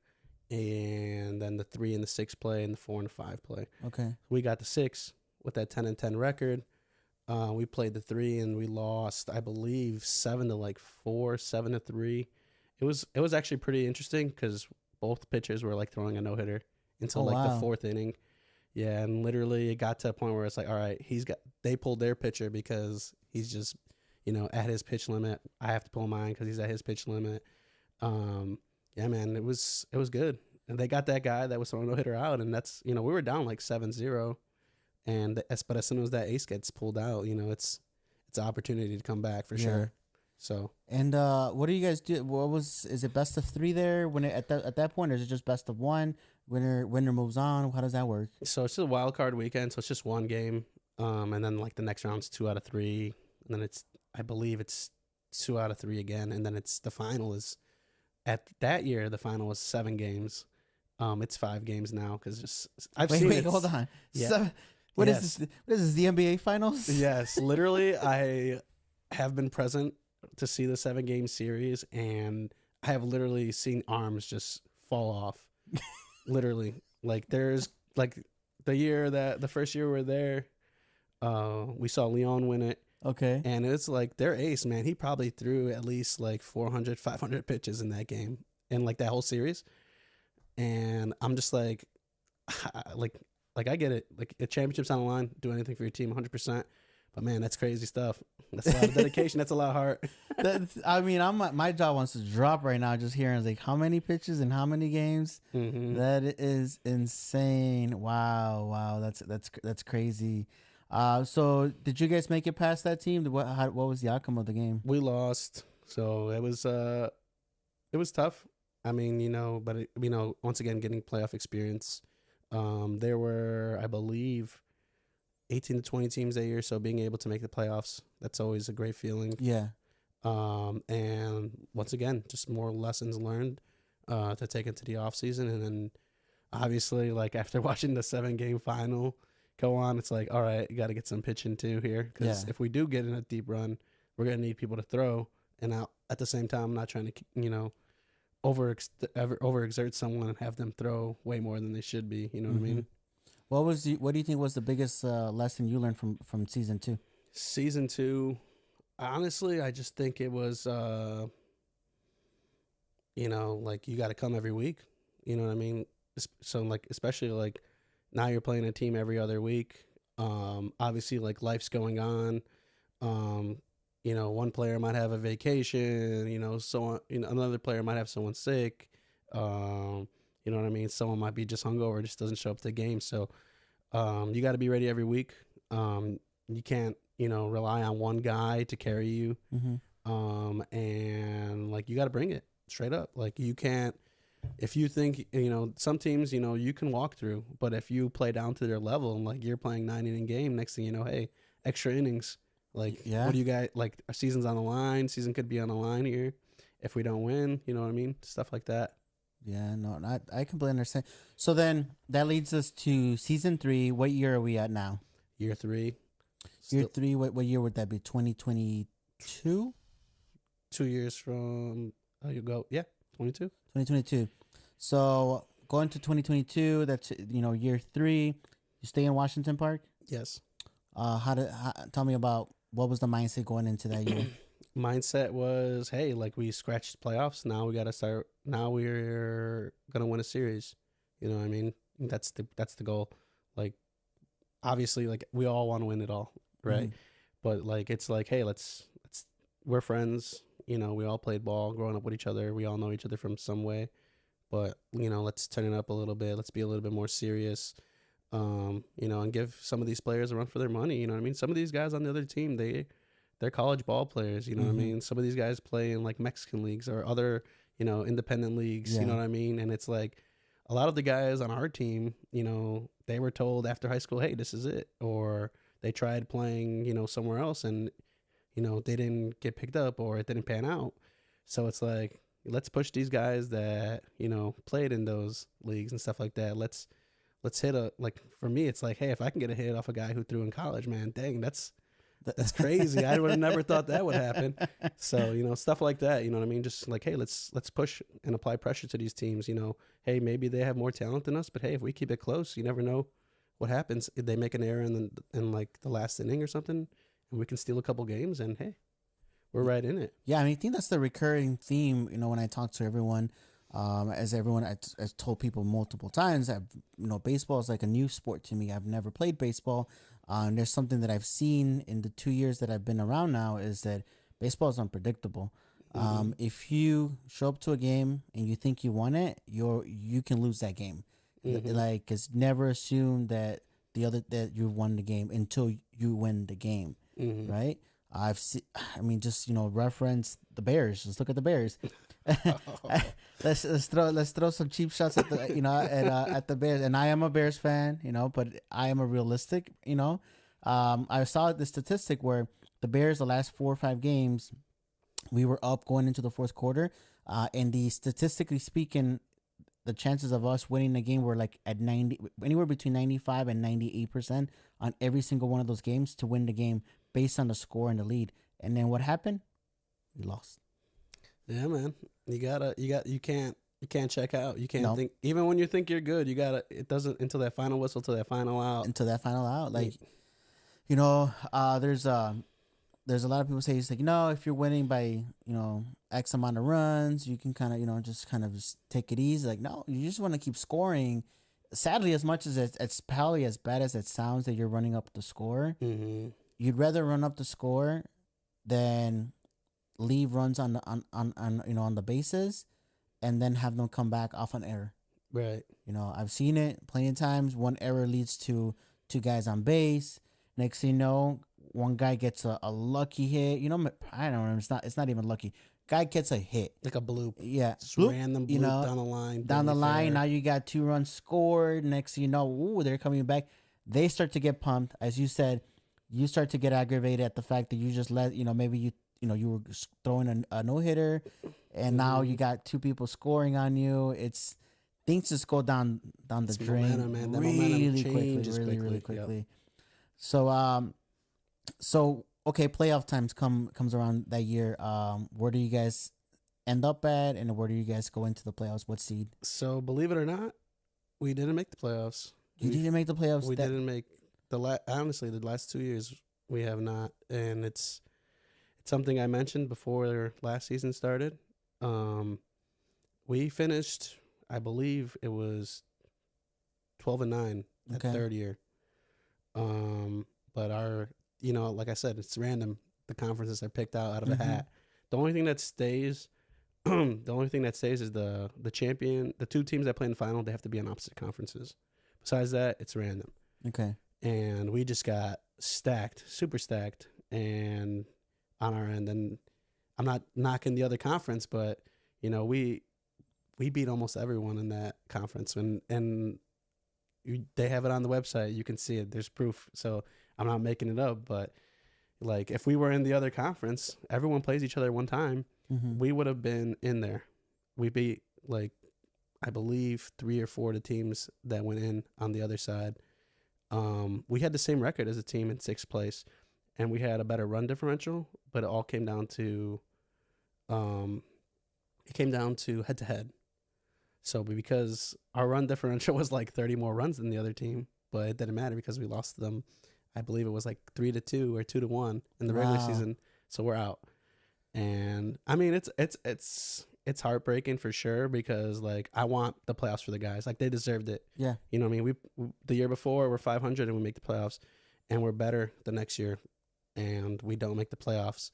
and then the 3 and the 6 play, and the 4 and the 5 play. Okay. We got the 6 with that 10-10 record. We played the 3 and we lost, I believe, 7-4, 7-3. It was actually pretty interesting because both pitchers were like throwing a no-hitter until the 4th inning. Yeah, and literally it got to a point where it's like, all right, they pulled their pitcher because he's just, at his pitch limit. I have to pull mine because he's at his pitch limit. Yeah, man, it was good. And they got that guy that was throwing no hitter out, and that's, we were down like 7-0, but as soon as that ace gets pulled out, it's an opportunity to come back for sure. So. And what do you guys do? Is it best of 3 there at that point, or is it just best of 1? Winner moves on. How does that work? So it's just a wild card weekend, so it's just one game, and then like the next round's 2 out of 3, and then I believe it's 2 out of 3 again, and then the final is at that year. The final was 7 games. It's 5 games now because Wait, hold on. Yeah. What is this? What is this? The NBA finals? Yes, literally, I have been present to see the 7-game series, and I have literally seen arms just fall off. Literally, like there's like the first year we were there, we saw Leon win it. Okay. And it's like their ace, man, he probably threw at least like 400, 500 pitches in that game and like that whole series. And I'm just like I get it. Like a championship's on the line, do anything for your team 100%. But man, that's crazy stuff. That's a lot of dedication. That's a lot of heart. My jaw wants to drop right now just hearing like how many pitches and how many games. Mm-hmm. That is insane. Wow. That's crazy. So did you guys make it past that team? What was the outcome of the game? We lost, so it was tough. I mean, but once again, getting playoff experience. There were, I believe, 18 to 20 teams that year, so being able to make the playoffs, that's always a great feeling. Yeah. And once again, just more lessons learned to take into the off season, and then obviously, like after watching the 7-game final go on, it's like, all right, you got to get some pitching too here, because if we do get in a deep run, we're gonna need people to throw, and at the same time, I'm not trying to overexert someone and have them throw way more than they should be. You know what I mean? What do you think was the biggest lesson you learned from season 2? Season 2, honestly, I just think it was, like you got to come every week. You know what I mean? So like, especially like now you're playing a team every other week. Obviously, like life's going on. One player might have a vacation. Another player might have someone sick. You know what I mean? Someone might be just hungover, just doesn't show up to the game. So you got to be ready every week. You can't, rely on one guy to carry you. Mm-hmm. And like you got to bring it straight up. Like you can't, if you think, some teams, you can walk through, but if you play down to their level and like you're playing 9-inning game, next thing you know, hey, extra innings. Like, what do you guys, like our season's on the line. Season could be on the line here if we don't win. You know what I mean? Stuff like that. Yeah, no, I completely understand. So then that leads us to season 3. What year are we at now? Year 3. Year 3. What year would that be? 2022. 2 years from you go. Yeah, 22. 2022. So going to 2022. That's year 3. You stay in Washington Park. Yes. Tell me about what was the mindset going into that year? Mindset was, hey, like we scratched playoffs. Now we got to start. Now we're gonna win a series. You know what I mean? That's the goal. Like, obviously, like we all want to win it all, right? Mm-hmm. But like it's like, hey, we're friends. We all played ball growing up with each other. We all know each other from some way. But let's turn it up a little bit. Let's be a little bit more serious. And give some of these players a run for their money. You know what I mean? Some of these guys on the other team, they're college ball players. You know what I mean? Some of these guys play in like Mexican leagues or other, independent leagues. Yeah. You know what I mean? And it's like a lot of the guys on our team, they were told after high school, hey, this is it. Or they tried playing, somewhere else and, they didn't get picked up or it didn't pan out. So it's like, let's push these guys that, played in those leagues and stuff like that. Let's hit for me, it's like, hey, if I can get a hit off a guy who threw in college, man, dang, that's crazy. I would have never thought that would happen. So, stuff like that, you know what I mean? Just like, hey, let's push and apply pressure to these teams, hey, maybe they have more talent than us, but hey, if we keep it close, you never know what happens. If they make an error in like the last inning or something, and we can steal a couple games and hey, we're right in it. Yeah. I think that's the recurring theme, when I talk to everyone, As everyone has told people multiple times, baseball is like a new sport to me. I've never played baseball. And there's something that I've seen in the 2 years that I've been around now is that baseball is unpredictable. If you show up to a game and you think you won it, you can lose that game. Like, it's never assumed that that you won the game until you win the game, right? Just reference the Bears. Just look at the Bears. let's throw some cheap shots at the at the Bears. And I am a Bears fan, but I am a realistic. I saw the statistic where the Bears, the last 4 or 5 games, we were up going into the fourth quarter, and statistically speaking, the chances of us winning the game were like at anywhere between 95 and 98% on every single one of those games to win the game based on the score and the lead. And then what happened? We lost. Yeah, man. You can't check out. You can't think, even when you think you're good, it doesn't, until that final whistle, till that final out. Like, there's a lot of people say it's like, if you're winning by, X amount of runs, you can kind of, just take it easy. Like, no, you just want to keep scoring. Sadly, as much as it's probably as bad as it sounds that you're running up the score, you'd rather run up the score than leave runs on the bases and then have them come back off an error. Right. I've seen it plenty of times. One error leads to 2 guys on base. Next thing you know, one guy gets a lucky hit. I don't know. It's not even lucky. Guy gets a hit, like a bloop. Yeah, just bloop, random bloop down the line. Down the line. Now you got 2 runs scored. Next thing you know, they're coming back. They start to get pumped, as you said. You start to get aggravated at the fact that you just let maybe you were throwing a no hitter, and now you got 2 people scoring on you. Things just go down the drain, momentum, man. That really quickly, really quickly. Yep. So okay, playoff times comes around that year. Where do you guys end up at, and where do you guys go into the playoffs? What seed? So believe it or not, we didn't make the playoffs. You didn't make the playoffs. We didn't make honestly, the last 2 years we have not, and it's something I mentioned before last season started. We finished, I believe it was 12-9 that third year. But our, like I said, it's random. The conferences are picked out of a hat. The only thing that stays, is the champion. The 2 teams that play in the final, they have to be on opposite conferences. Besides that, it's random. Okay. And we just got stacked, super stacked, and on our end. And I'm not knocking the other conference, but we beat almost everyone in that conference, and they have it on the website. You can see it. There's proof. So I'm not making it up, but like, if we were in the other conference, everyone plays each other one time. We would have been in there. We beat, like, I believe 3 or 4 of the teams that went in on the other side. We had the same record as a team in 6th place, and we had a better run differential, but it all came down to head to head. So because our run differential was like 30 more runs than the other team, but it didn't matter because we lost them. I believe it was like 3-2 or 2-1 in the regular season. So we're out. And I mean, it's heartbreaking for sure, because like, I want the playoffs for the guys. Like, they deserved it. Yeah. You know what I mean? We the year before, we're 500 and we make the playoffs, and we're better the next year, and we don't make the playoffs.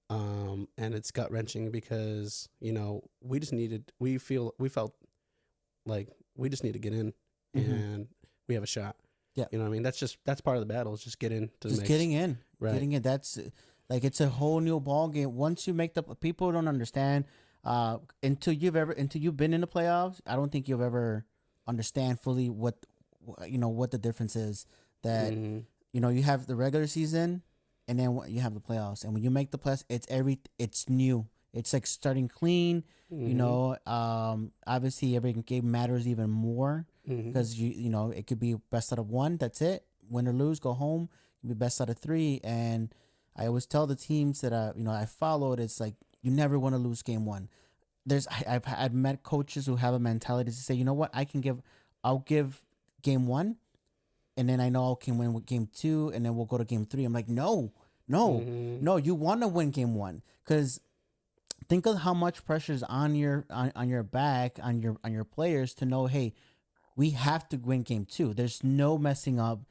And it's gut wrenching because, we felt like we just need to get in, and we have a shot. Yeah. You know what I mean? That's part of the battle, is just get in to the mix. Getting in. Right. Getting in. That's like, it's a whole new ball game. Once you make people don't understand, until you've been in the playoffs, I don't think you'll ever understand fully what the difference is. That, you have the regular season, and then you have the playoffs. And when you make the playoffs, it's new. It's like starting clean. Obviously every game matters even more, because it could be best out of 1. That's it. Win or lose, go home. It could be best out of 3. And I always tell the teams that I followed, it's like, you never want to lose game 1. I've met coaches who have a mentality to say, you know what, I'll give game 1, and then I know I can win with game 2, and then we'll go to game 3. I'm like, no, you want to win game 1, because think of how much pressure is on your back on your players to know, hey, we have to win game 2. There's no messing up,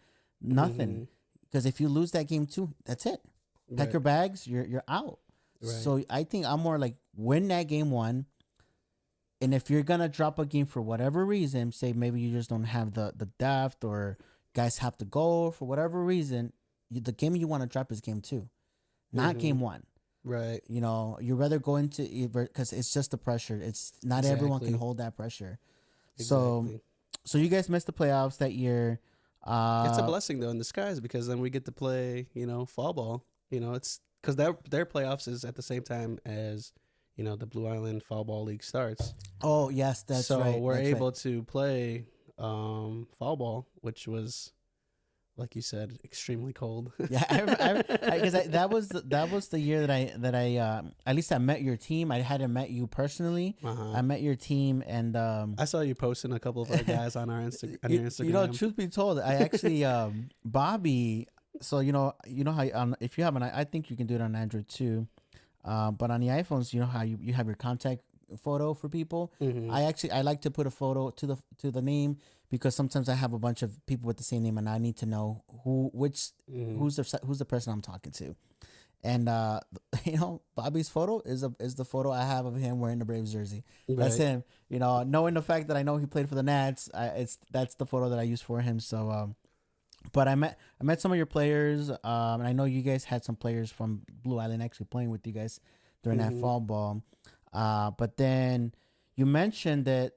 nothing. Because if you lose that game 2, that's it. Pack your bags, you're out. Right. So I think I'm more like win that game 1. And if you're gonna drop a game for whatever reason, say maybe you just don't have the depth or guys have to go for whatever reason, the game you want to drop is game 2, not game 1. Right. You know, you'd rather go into because it's just the pressure. It's not everyone can hold that pressure. Exactly. So you guys missed the playoffs that year. It's a blessing though in disguise because then we get to play, fall ball. It's because their playoffs is at the same time as, the Blue Island Fall Ball League starts. Oh yes, that's so right. So we're that's able right. to play fall ball, which was, like you said, extremely cold. Yeah, because that was the year that I at least I met your team. I hadn't met you personally. I met your team, and I saw you posting a couple of our guys on our your Instagram. Truth be told, I actually Bobby. So you know how if you have I think you can do it on Android too, but on the iPhones, you know how you have your contact photo for people. I like to put a photo to the name because sometimes I have a bunch of people with the same name and I need to know who's the person I'm talking to. And Bobby's photo is the photo I have of him wearing the Braves jersey. That's him. Knowing the fact that I know he played for the Nats, that's the photo that I use for him. So but I met some of your players, and I know you guys had some players from Blue Island actually playing with you guys during that fall ball. But then you mentioned that,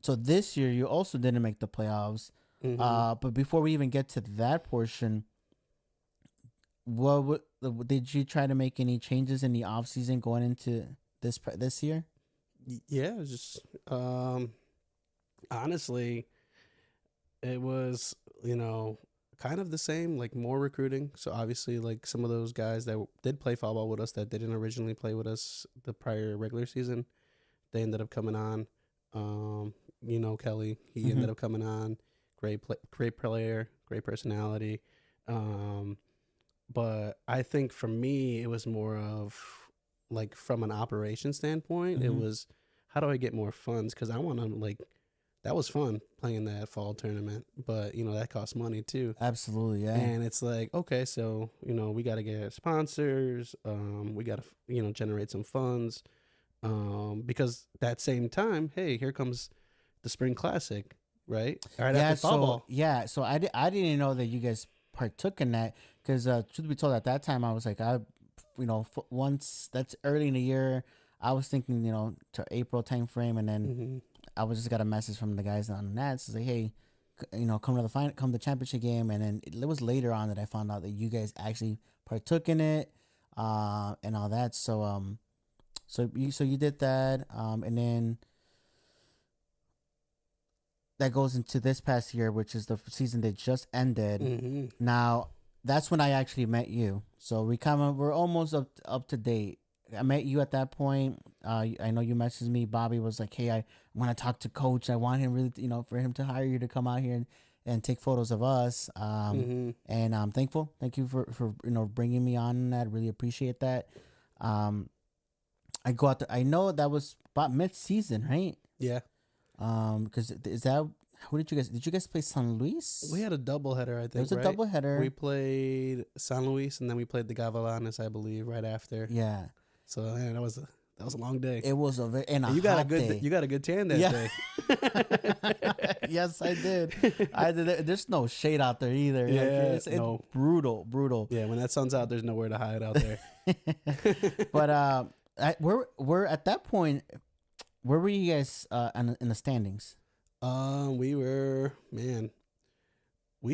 so this year you also didn't make the playoffs. But before we even get to that portion, did you try to make any changes in the off season going into this year? Yeah, it was just honestly, it was kind of the same, like more recruiting. So obviously, like some of those guys that did play fall ball with us that didn't originally play with us the prior regular season, they ended up coming on. Kelly, he ended up coming on. Great player, great personality. But I think for me, it was more of like from an operation standpoint, it was how do I get more funds? Because I want to that was fun playing that fall tournament, but that costs money too. Absolutely, yeah. And it's like, okay, so we got to get sponsors. We got to generate some funds. Because that same time, hey, here comes the Spring Classic, right? After fall ball. Yeah, so I didn't know that you guys partook in that because truth be told, at that time I was like, once that's early in the year, I was thinking to April time frame, and then I was just got a message from the guys on the Nats to say, hey, come to the championship game, and then it was later on that I found out that you guys actually partook in it, and all that. So you did that, and then that goes into this past year, which is the season that just ended. Now that's when I actually met you. So we're almost up to date. I met you at that point. I know you messaged me. Bobby was like, "Hey, I want to talk to Coach. I want him really, for him to hire you to come out here and take photos of us." And I'm thankful. Thank you for bringing me on that. Really appreciate that. I go out there. I know that was about mid-season, right? Yeah. Because who did you guys play San Luis? We had a doubleheader, I think. There was a doubleheader. We played San Luis, and then we played the Gavalanes, I believe, right after. Yeah. So man, that was a long day. It was a very you got a good tan that day. Yes, I did. There's no shade out there either. Yeah, it's brutal. Yeah, when that sun's out, there's nowhere to hide out there. But we're at that point. Where were you guys in the standings? We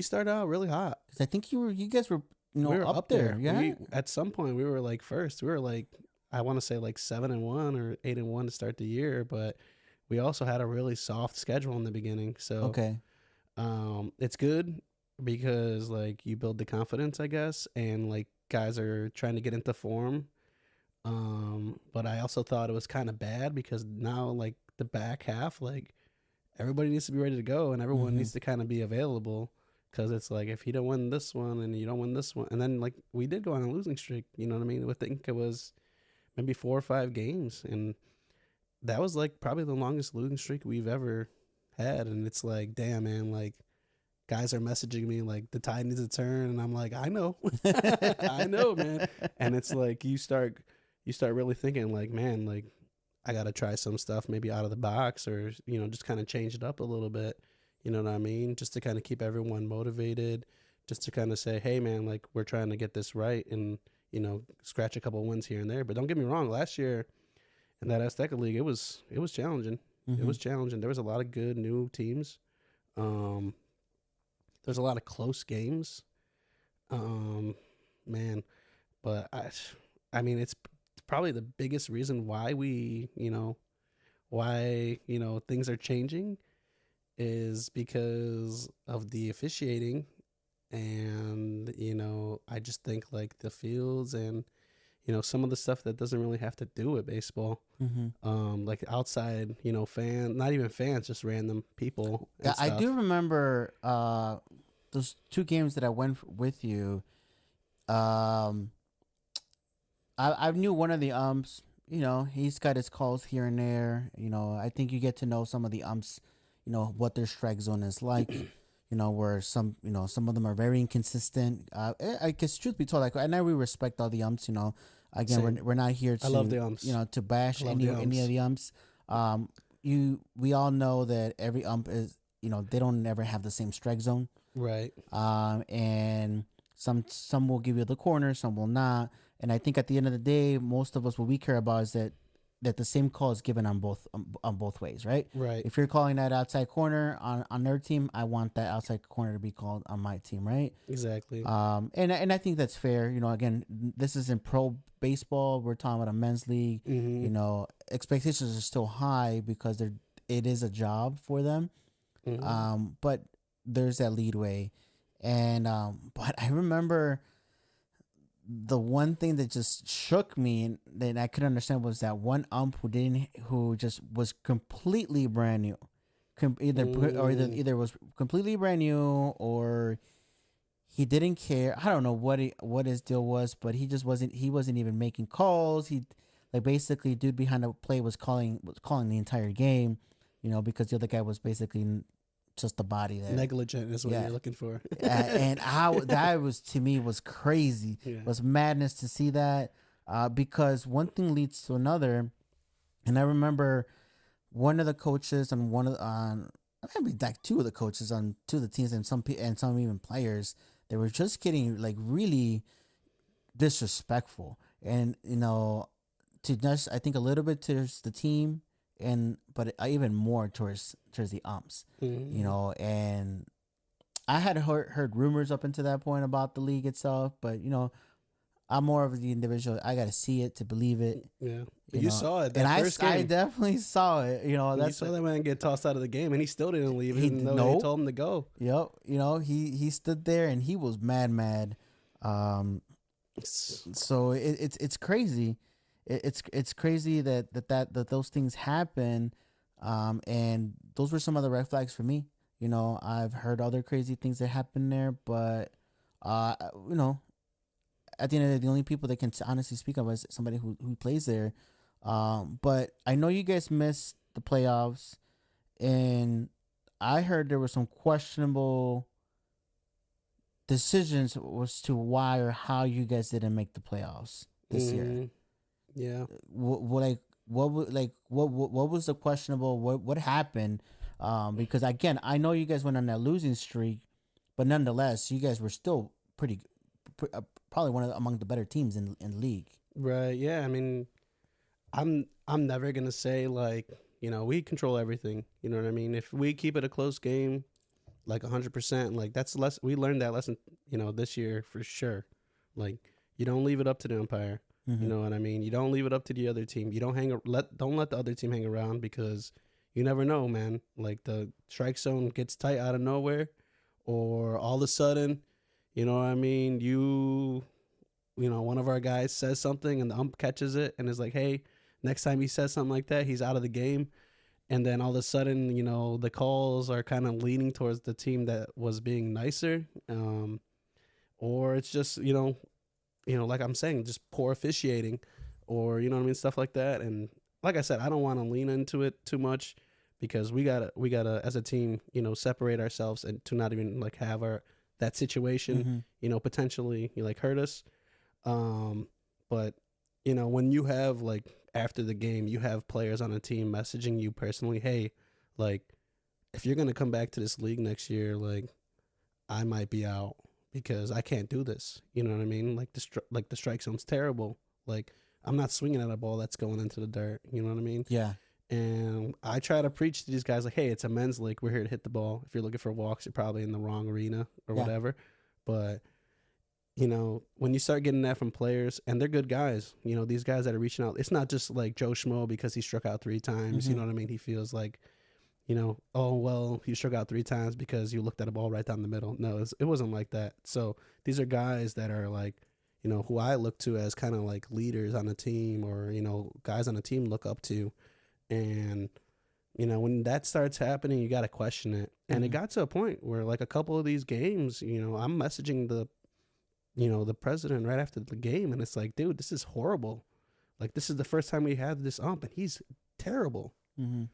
started out really hot. 'Cause I think you guys were we were up there. Yeah. At some point we were like first. We were like, I want to say like 7-1 or 8-1 to start the year, but we also had a really soft schedule in the beginning. So okay, it's good because like you build the confidence, I guess, and like guys are trying to get into form. But I also thought it was kind of bad because now like the back half, like everybody needs to be ready to go and everyone needs to kind of be available. Because it's like, if you don't win this one and you don't win this one. And then, like, we did go on a losing streak. You know what I mean? I think it was maybe 4 or 5 games, and that was like probably the longest losing streak we've ever had. And it's like, damn, man, like guys are messaging me like the tide needs to turn, and I'm like, I know, I know, man. And it's like you start really thinking like, man, like I gotta try some stuff maybe out of the box, or just kind of change it up a little bit. You know what I mean? Just to kind of keep everyone motivated, just to kind of say, hey, man, like we're trying to get this right, and scratch a couple wins here and there. But don't get me wrong, last year in that Azteca League, it was challenging. It was challenging. There was a lot of good new teams. There's a lot of close games. Man, but I mean, it's probably the biggest reason why things are changing is because of the officiating. And I just think like the fields and some of the stuff that doesn't really have to do with baseball, like outside not even fans, just random people and Yeah, I stuff. do remember those 2 games that I went with you. I knew one of the umps. He's got his calls here and there. I think you get to know some of the umps. What their strike zone is like. Where some of them are very inconsistent. I guess truth be told, like, and I really respect all the umps. Again, we're not here to I love the umps. To bash any of the umps. We all know that every ump is they don't ever have the same strike zone. Right. And some will give you the corner, some will not. And I think at the end of the day, most of us, what we care about is that the same call is given on both ways, right? Right. If you're calling that outside corner on their team, I want that outside corner to be called on my team, right? Exactly. And I think that's fair. Again, this isn't pro baseball. We're talking about a men's league. Expectations are still high because it is a job for them. But there's that leadway, and but I remember the one thing that just shook me and that I couldn't understand was that one ump who just was completely brand new, either was completely brand new or he didn't care. I don't know what his deal was, but he wasn't even making calls. He basically dude behind the plate was calling the entire game, because the other guy was basically just the body there. Negligent is what you're looking for. And how that was to me was crazy. Yeah. It was madness to see that, because one thing leads to another. And I remember one of the coaches and maybe like 2 of the coaches on 2 of the teams and some even players, they were just getting like really disrespectful, and to just I think a little bit towards the team. But even more towards the umps, and I had heard rumors up until that point about the league itself, but I'm more of the individual. I got to see it to believe it. Yeah, you saw it. And first game. I definitely saw it. You saw that man get tossed out of the game, and he still didn't leave, even though he told him to go. Yep. He stood there and he was mad. So it's crazy. It's crazy that those things happen, and those were some of the red flags for me. I've heard other crazy things that happen there, but at the end of the day, the only people that can honestly speak of is somebody who plays there. But I know you guys missed the playoffs, and I heard there were some questionable decisions as to why or how you guys didn't make the playoffs this year. Yeah. What was the questionable? What happened? Because again, I know you guys went on that losing streak, but nonetheless, you guys were still probably among the better teams in the league. Right. Yeah. I mean, I'm never gonna say like we control everything. You know what I mean? If we keep it a close game, like 100%, like we learned that lesson. This year for sure. Like you don't leave it up to the umpire. You know what I mean? You don't leave it up to the other team. You don't don't let the other team hang around, because you never know, man. Like the strike zone gets tight out of nowhere, or all of a sudden, you know what I mean? One of our guys says something and the ump catches it and is like, hey, next time he says something like that, he's out of the game. And then all of a sudden, the calls are kind of leaning towards the team that was being nicer. Or it's just, like I'm saying, just poor officiating, or you know what I mean, stuff like that. And like I said, I don't want to lean into it too much because we gotta as a team, you know, separate ourselves and to not even like have that situation, you know, potentially like hurt us. But you know, when you have like after the game, you have players on a team messaging you personally, hey, like if you're gonna come back to this league next year, like I might be out because I can't do this. You know what I mean? Like the strike zone's terrible. Like I'm not swinging at a ball that's going into the dirt. You know what I mean? Yeah. And I try to preach to these guys like, hey, it's a men's league. We're here to hit the ball. If you're looking for walks, you're probably in the wrong arena or whatever. But you know, when you start getting that from players, and they're good guys, you know, these guys that are reaching out, it's not just like Joe Schmo because he struck out 3 times. You know what I mean? He feels like, you know, oh, well, you struck out 3 times because you looked at a ball right down the middle. No, it wasn't like that. So these are guys that are like, you know, who I look to as kind of like leaders on a team or, you know, guys on a team look up to. And, you know, when that starts happening, you got to question it. And it got to a point where like a couple of these games, you know, I'm messaging the president right after the game. And it's like, dude, this is horrible. Like, this is the first time we had this ump and he's terrible. You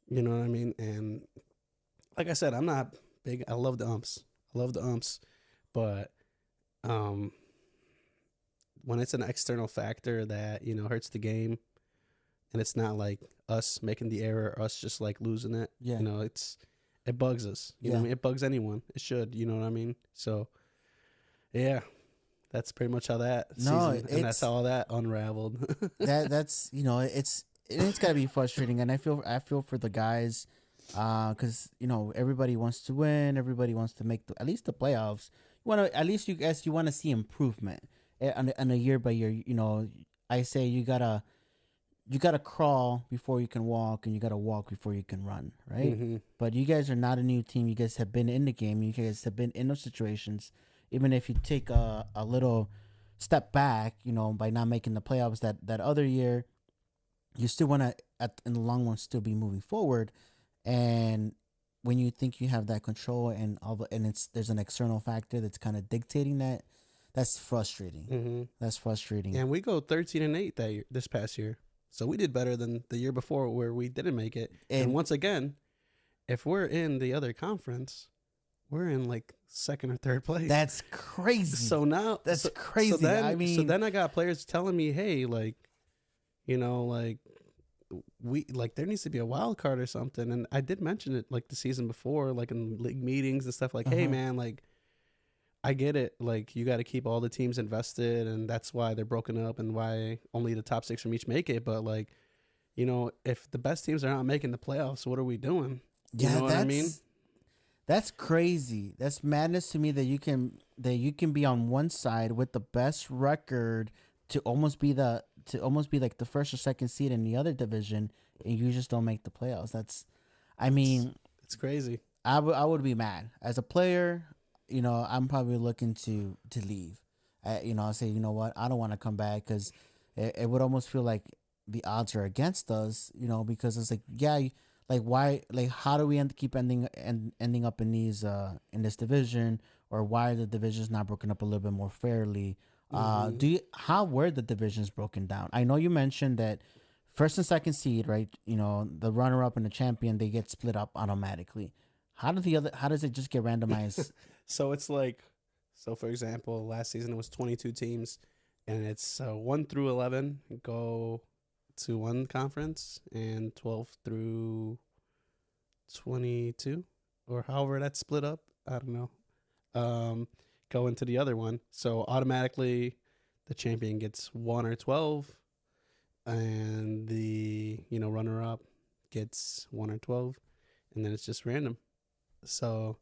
know what I mean? And like I said, I'm not big. I love the umps. But when it's an external factor that, you know, hurts the game and it's not like us making the error, us just like losing it, you know, it bugs us. You know what I mean? It bugs anyone. It should, you know what I mean? So, yeah. That's pretty much how that season, and that's how all that unraveled. that's you know, it's gotta be frustrating, and I feel for the guys, because you know everybody wants to win, everybody wants to make at least the playoffs. You want to at least you want to see improvement on a year by year. You know, I say you gotta crawl before you can walk, and you gotta walk before you can run, right? But you guys are not a new team. You guys have been in the game. You guys have been in those situations. Even if you take a little step back, you know, by not making the playoffs that other year, you still want to, in the long run, still be moving forward. And when you think you have that control and there's an external factor that's kind of dictating that, that's frustrating. That's frustrating. And we go 13-8 this past year, so we did better than the year before where we didn't make it. And once again, if we're in the other conference, we're in like second or third place. That's crazy. So now that's crazy. So then I got players telling me, hey, like, you know, like there needs to be a wild card or something. And I did mention it like the season before, like in league meetings and stuff like, hey man, like I get it. Like you got to keep all the teams invested, and that's why they're broken up and why only the top 6 from each make it. But like, you know, if the best teams are not making the playoffs, what are we doing? You know what I mean? That's crazy. That's madness to me that you can be on one side with the best record to almost be like the first or second seed in the other division, and you just don't make the playoffs. It's crazy. I would be mad as a player. You know, I'm probably looking to leave. You know, I say, you know what, I don't want to come back because it would almost feel like the odds are against us. You know, because it's like, like why, like how do we keep ending up in in this division, or why are the divisions not broken up a little bit more fairly? How were the divisions broken down? I know you mentioned that first and second seed, right? You know, the runner up and the champion, they get split up automatically. How does it just get randomized? So it's like, for example, last season it was 22 teams, and it's 1 through 11 go to one conference, and 12 through 22, or however that's split up, I don't know, go into the other one. So automatically the champion gets 1 or 12, and the, you know, runner up gets 1 or 12, and then it's just random. So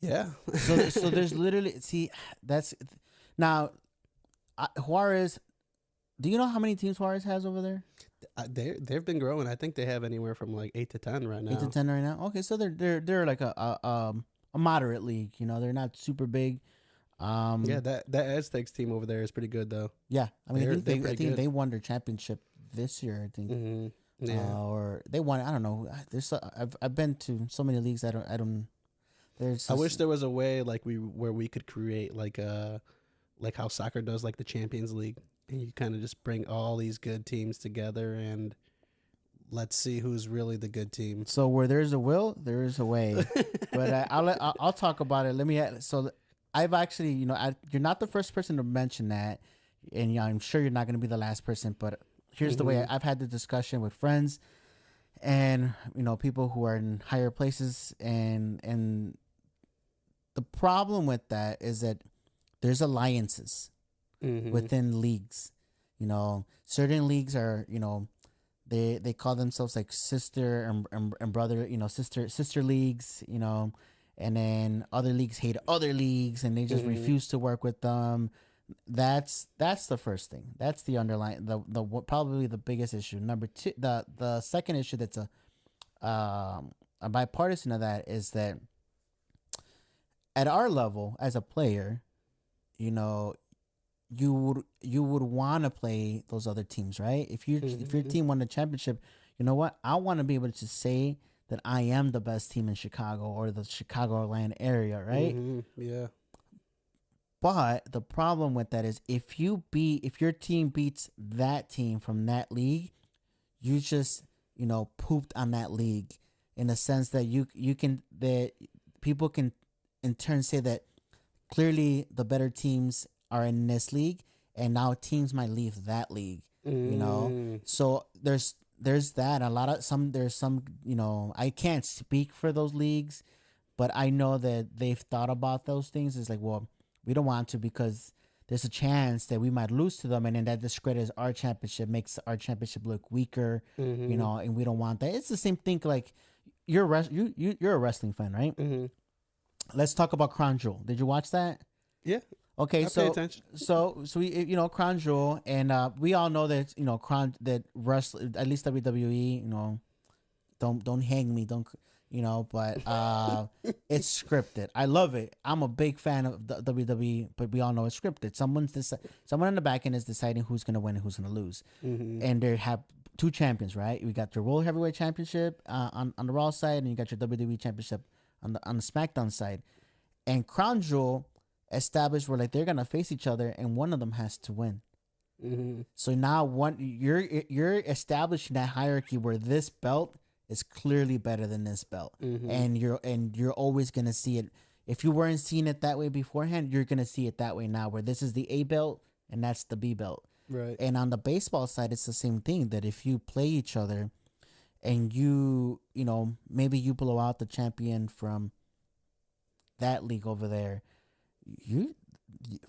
yeah. so there's literally, that's now Juarez. Do you know how many teams Juarez has over there? They've been growing. I think they have anywhere from like 8 to 10 right now. 8 to 10 right now. Okay, so they're like a moderate league. You know, they're not super big. Yeah, that Aztecs team over there is pretty good though. Yeah, I mean, I think they won their championship this year. I think, yeah, or they won. I don't know. I've been to so many leagues. I don't. I wish there was a way like where we could create like how soccer does, like the Champions League. And you kind of just bring all these good teams together, and let's see who's really the good team. So where there's a will, there is a way. But I'll talk about it. Let me. So I've actually, you're not the first person to mention that, and I'm sure you're not going to be the last person. But here's the way I've had the discussion with friends, and people who are in higher places, and the problem with that is that there's alliances within leagues. Certain leagues are, they call themselves like sister and brother, sister leagues, and then other leagues hate other leagues and they just refuse to work with them. That's the first thing. That's the underlying, the probably the biggest issue. Number two, the second issue that's a bipartisan of that is that at our level as a player, you would want to play those other teams, right? If your team won the championship, you know what? I want to be able to say that I am the best team in Chicago or the Chicagoland area, right? Yeah. But the problem with that is if your team beats that team from that league, you just pooped on that league in the sense that that people can in turn say that clearly the better teams are in this league, and now teams might leave that league. So there's that. There's some I can't speak for those leagues, but I know that they've thought about those things. It's like, well, we don't want to because there's a chance that we might lose to them, and then that discredits our championship, makes our championship look weaker. And we don't want that. It's the same thing. Like you're a wrestling fan, right? Let's talk about Crown Jewel. Did you watch that? Yeah. Okay, I pay attention. so we Crown Jewel, and we all know that that wrestling, at least WWE, don't hang me, don't but it's scripted. I love it. I'm a big fan of the WWE, but we all know it's scripted. Someone in the back end is deciding who's gonna win and who's gonna lose, and they have two champions, right? We got your World Heavyweight Championship on the Raw side, and you got your WWE Championship on the SmackDown side, and Crown Jewel established where like they're gonna face each other and one of them has to win. So now you're establishing that hierarchy where this belt is clearly better than this belt, and you're always gonna see it. If you weren't seeing it that way beforehand, you're gonna see it that way now, where this is the A belt and that's the B belt. Right. And on the baseball side, it's the same thing. That if you play each other, and maybe you blow out the champion from that league over there, you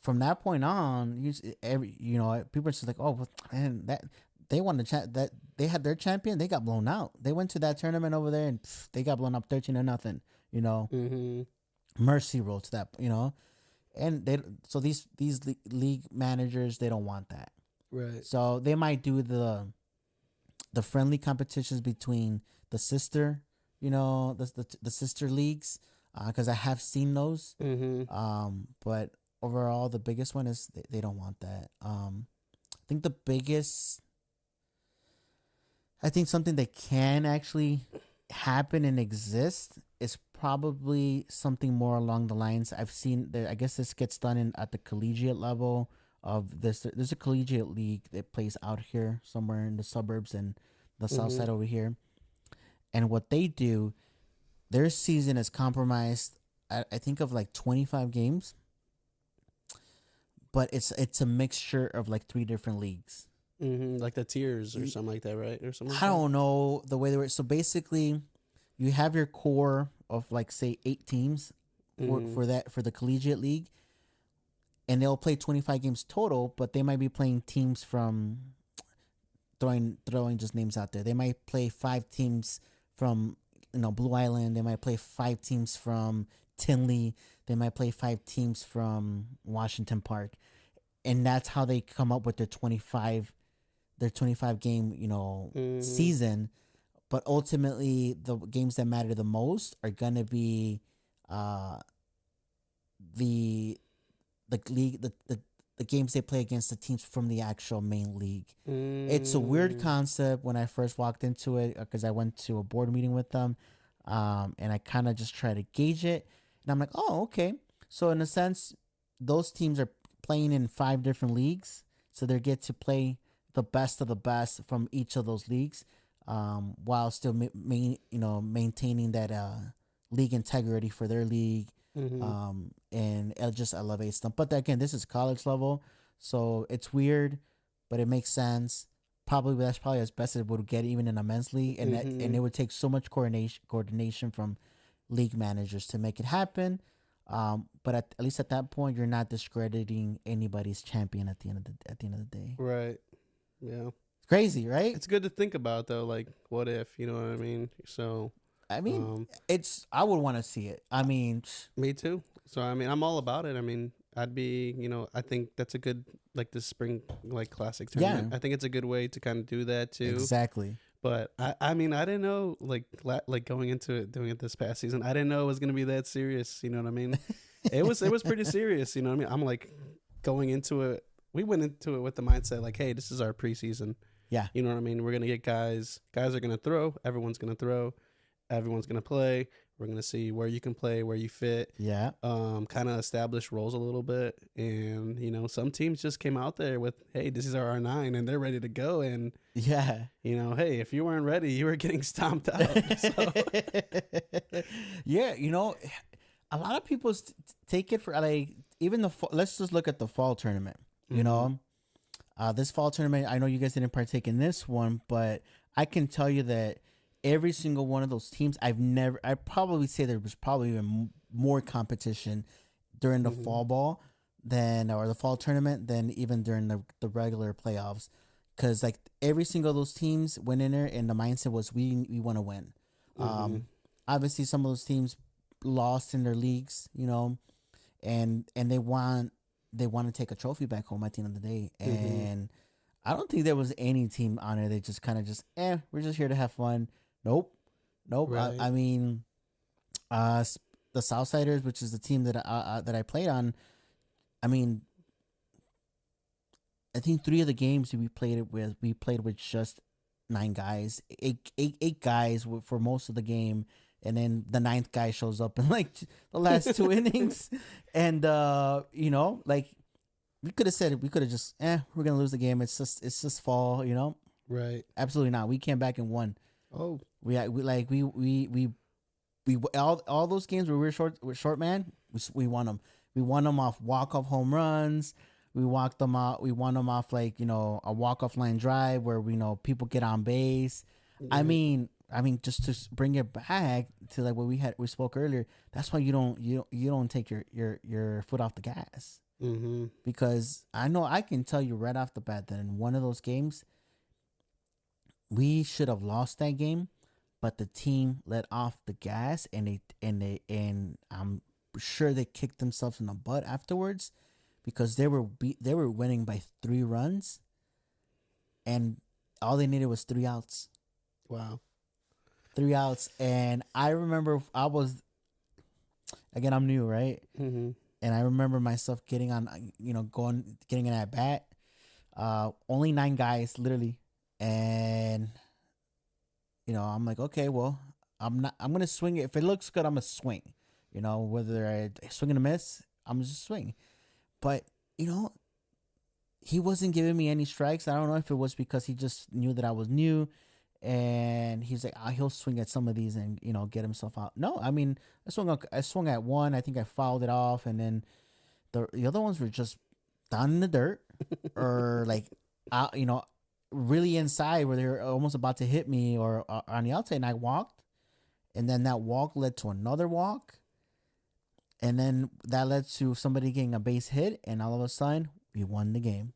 from that point on, people are just like, oh man, that they won that they had their champion, they got blown out. They went to that tournament over there and they got blown up 13-0. Mercy rule to that, and these league managers, they don't want that, right? So they might do the friendly competitions between the sister, the sister leagues. Because I have seen those, but overall, the biggest one is they don't want that. I think something that can actually happen and exist is probably something more along the lines I've seen. I guess this gets done at the collegiate level of this. There's a collegiate league that plays out here somewhere in the suburbs and the south side over here, and what they do. Their season is compromised, I think, of like 25 games. But it's a mixture of like 3 different leagues. Like the tiers or something like that, right? Or something. I don't know the way they were. So basically, you have your core of like say 8 teams for the collegiate league, and they'll play 25 games total. But they might be playing teams from throwing just names out there. They might play 5 teams from Blue Island. They might play 5 teams from Tinley. They might play 5 teams from Washington Park, and that's how they come up with their 25 game season. But ultimately, the games that matter the most are gonna be the league the games they play against the teams from the actual main league. It's a weird concept when I first walked into it because I went to a board meeting with them, and I kind of just try to gauge it. And I'm like, oh, okay. So in a sense, those teams are playing in 5 different leagues. so they get to play the best of the best from each of those leagues, while still maintaining that league integrity for their league. And it just elevates them. But again, this is college level, so it's weird, but it makes sense. Probably that's probably as best as it would get even in a men's league, and and it would take so much coordination from league managers to make it happen. But at least at that point, you're not discrediting anybody's champion at the end of the day. Right. Yeah. It's crazy, right? It's good to think about though. Like, what if? You know what I mean? So. I mean, I would want to see it. I mean, me too. So I mean, I'm all about it. I mean, I'd be, I think that's a good, like, the spring, like, classic tournament. Yeah. I think it's a good way to kind of do that too. Exactly. But I mean, I didn't know, like going into it, doing it this past season, I didn't know it was gonna be that serious. You know what I mean? it was pretty serious. You know what I mean? I'm like going into it. We went into it with the mindset like, hey, this is our preseason. Yeah. You know what I mean? We're gonna get guys. Guys are gonna throw. Everyone's gonna throw. Everyone's gonna play. We're gonna see where you can play, where you fit. Yeah. Kind of establish roles a little bit, and some teams just came out there with, hey, this is our R9, and they're ready to go. And yeah, hey, if you weren't ready, you were getting stomped out. So. Yeah, a lot of people take it for like even let's just look at the fall tournament. This fall tournament, I know you guys didn't partake in this one, but I can tell you that every single one of those teams, I'd probably say there was probably even more competition during the fall ball or the fall tournament than even during the regular playoffs. Because like every single of those teams went in there and the mindset was we want to win. Obviously some of those teams lost in their leagues, and they want to take a trophy back home at the end of the day. And I don't think there was any team on there that just kind of we're just here to have fun. Nope. Right. I mean, the Southsiders, which is the team that I played on. I mean, I think 3 of the games we played with just 9 guys, eight guys for most of the game, and then the 9th guy shows up in like the last 2 innings, and like we could have just we're gonna lose the game. It's just fall, Right. Absolutely not. We came back and won. Oh, We all those games where we were short man, we won them. We won them off walk-off home runs. We won them off like, a walk-off line drive where people get on base. yeah. I mean, just to bring it back to like what we spoke earlier. That's why you don't take your foot off the gas. Because I can tell you right off the bat that in one of those games, we should have lost that game, but the team let off the gas and I'm sure they kicked themselves in the butt afterwards because they were winning by 3 runs, and all they needed was 3 outs. Wow. 3 outs, and I remember I'm new, right? And I remember myself getting on, getting an at bat. Only 9 guys, literally. And, I'm like, okay, well, I'm going to swing it. If it looks good, I'm going to swing. Whether I swing and a miss, I'm just swing. But, he wasn't giving me any strikes. I don't know if it was because he just knew that I was new. And he's like, he'll swing at some of these and, get himself out. No, I mean, I swung at one. I think I fouled it off. And then the other ones were just down in the dirt or like, out, really inside where they're almost about to hit me or on the outside, and I walked, and then that walk led to another walk, and then that led to somebody getting a base hit, and all of a sudden we won the game.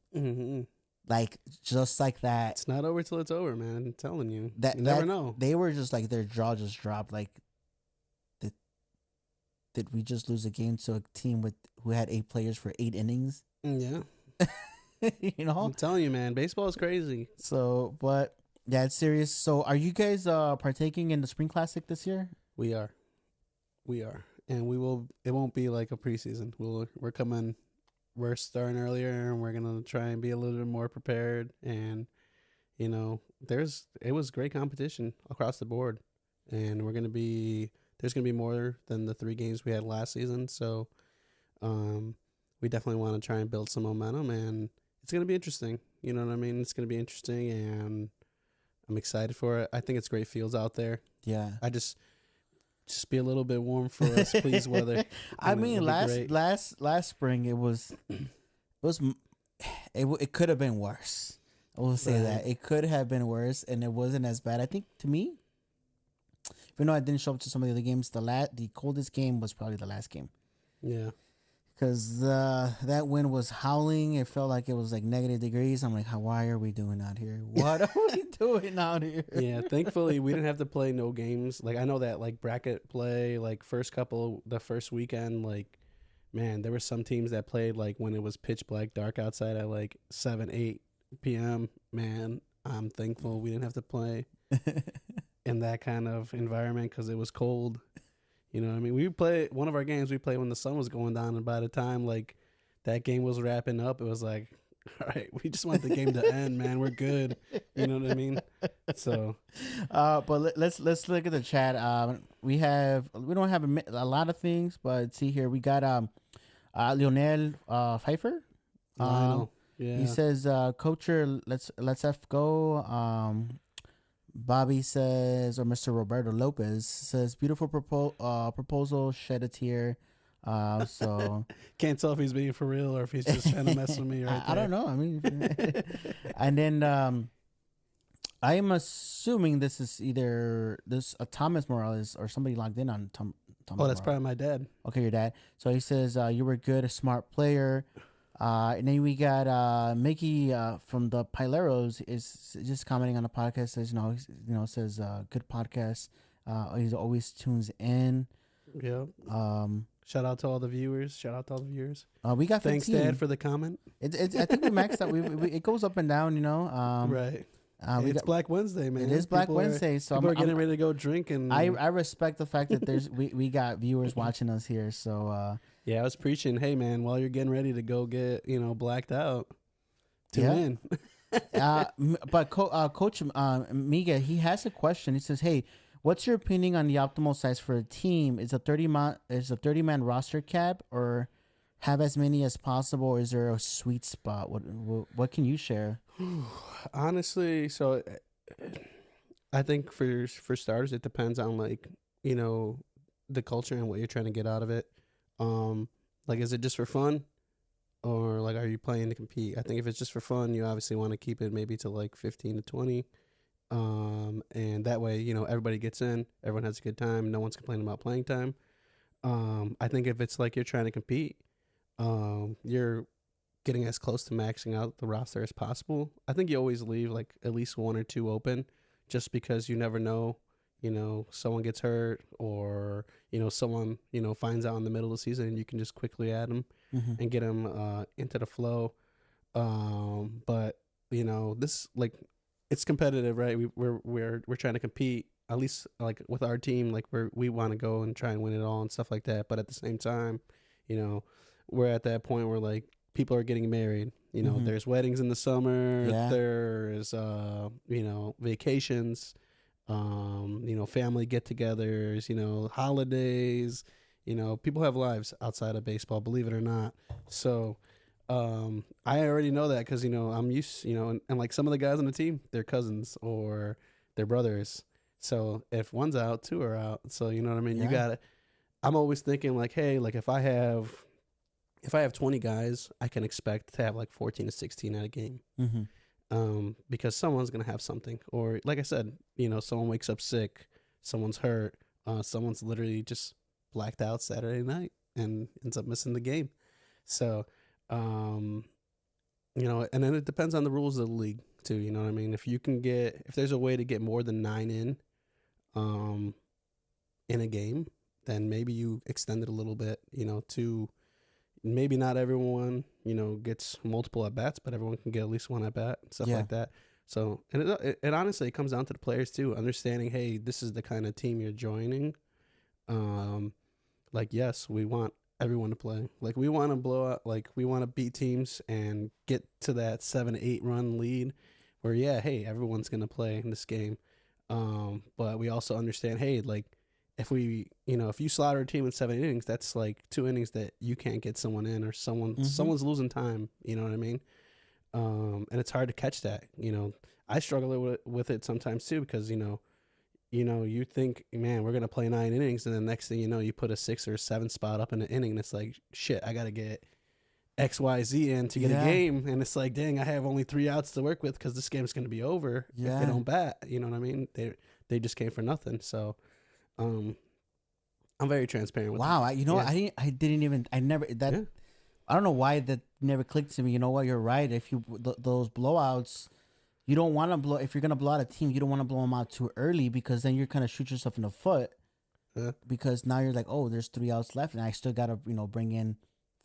Like just like that. It's not over till it's over, man. I'm telling you. You Never know. They were just like their jaw just dropped. Like, did we just lose a game to a team who had 8 players for 8 innings? Yeah. I'm telling you, man, baseball is crazy. So, but yeah, it's serious. So, are you guys partaking in the Spring Classic this year? We are, and we will. It won't be like a preseason. We're coming. We're starting earlier, and we're gonna try and be a little bit more prepared. And it was great competition across the board, and there's gonna be more than the 3 games we had last season. So, we definitely want to try and build some momentum, and it's gonna be interesting. You know what I mean? It's gonna be interesting, and I'm excited for it. I think it's great fields out there. Yeah. I just be a little bit warm for us, please, weather. I mean, last spring it could have been worse. I will say that it could have been worse, and it wasn't as bad. I think to me, even though I didn't show up to some of the other games, the coldest game was probably the last game. Yeah. Because that wind was howling. It felt like it was like negative degrees. I'm like, why are we doing out here? What are we doing out here? Yeah, thankfully we didn't have to play no games. Like I know that like bracket play, like the first weekend, like man, there were some teams that played like when it was pitch black dark outside at like 7-8 p.m. Man, I'm thankful we didn't have to play in that kind of environment because it was cold. You know what I mean? We played one of our games. We played when the sun was going down, and by the time like that game was wrapping up, it was like, all right, we just want the game to end, man. We're good. You know what I mean? So, but let's look at the chat. We don't have a lot of things, but see here we got Lionel Pfeiffer. Lionel, yeah. He says, "Coacher, let's F go." Bobby says, or Mr. Roberto Lopez says, beautiful proposal, shed a tear. So can't tell if he's being for real or if he's just trying to mess with me. I don't know. I mean, and then I am assuming this is either Thomas Morales or somebody logged in on Thomas. Oh, that's probably my dad. Okay, your dad. So he says, you were good, a smart player. And then we got Mickey from the Pileros is just commenting on the podcast. Says says good podcast. He always tunes in. Yeah. Shout out to all the viewers. We got 15. Thanks, Dad, for the comment. I think we maxed out. It goes up and down. Right. It's Black Wednesday, man. It is Black Wednesday, so people are getting ready to go drink, and I respect the fact that we got viewers watching us here. So. Yeah, I was preaching, hey, man, while you're getting ready to go get, blacked out, tune in. But Coach Miga, he has a question. He says, hey, what's your opinion on the optimal size for a team? Is a 30-man roster cap or have as many as possible? Or is there a sweet spot? What can you share? Honestly, so I think for starters, it depends on, the culture and what you're trying to get out of it. Is it just for fun or are you playing to compete? I think if it's just for fun, you obviously want to keep it maybe to 15 to 20. And that way, everybody gets in, everyone has a good time. No one's complaining about playing time. I think if it's you're trying to compete, you're getting as close to maxing out the roster as possible. I think you always leave at least one or two open just because you never know. Someone gets hurt or, someone, finds out in the middle of the season and you can just quickly add them and get them into the flow. But, this, it's competitive, right? We're trying to compete, at least with our team, we want to go and try and win it all and stuff like that. But at the same time, we're at that point where people are getting married. There's weddings in the summer. Yeah. There's, vacations. Family get-togethers, holidays, people have lives outside of baseball, believe it or not. So, I already know that because, I'm used, and some of the guys on the team, they're cousins or they're brothers. So if one's out, two are out. So, you know what I mean? Yeah. I'm always thinking hey, if I have 20 guys, I can expect to have 14 to 16 at a game. Mm-hmm. Because someone's going to have something. Or, like I said, someone wakes up sick, someone's hurt, someone's literally just blacked out Saturday night and ends up missing the game. So, and then it depends on the rules of the league, too. You know what I mean? If there's a way to get more than 9 in a game, then maybe you extend it a little bit, to maybe not everyone, gets multiple at bats, but everyone can get at least one at bat, stuff like that. So, and it honestly comes down to the players too, understanding, hey, this is the kind of team you're joining. Yes, we want everyone to play. We want to blow out, we want to beat teams and get to that 7-8 run lead where, hey, everyone's going to play in this game. But we also understand, hey, if you slaughter a team in 7 innings, that's 2 innings that you can't get someone in or someone's losing time. You know what I mean? And it's hard to catch that. I struggle with it sometimes too, because you think, man, we're gonna play 9 innings, and the next thing you know, you put a 6 or 7 spot up in an inning, and it's like, shit, I gotta get XYZ in to get a game, and it's like, dang, I have only 3 outs to work with because this game's gonna be over if they don't bat. You know what I mean? They just came for nothing. So, I'm very transparent with Wow, them. I don't know why that never clicked to me. You know what? You're right. If those blowouts, you don't want to blow. If you're gonna blow out a team, you don't want to blow them out too early, because then you're kind of shoot yourself in the foot. Yeah. Because now you're like, oh, there's 3 outs left, and I still gotta bring in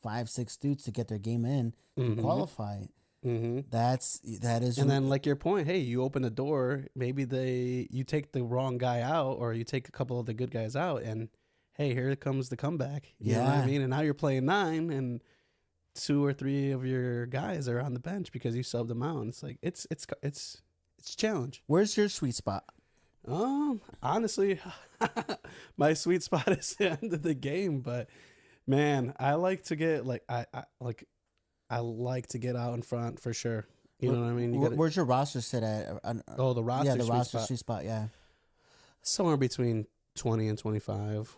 5-6 dudes to get their game in to qualify. That is. And then, like your point, hey, you open the door. Maybe you take the wrong guy out, or you take a couple of the good guys out, and hey, here comes the comeback. You know what I mean? And now you're playing 9, and 2 or 3 of your guys are on the bench because you subbed them out. And it's like it's a challenge. Where's your sweet spot? Honestly, my sweet spot is the end of the game. But man, I like to get I like to get out in front for sure. You know what I mean? Where's your roster sit at? The roster. Yeah, the roster sweet spot. Yeah, somewhere between 20 and 25.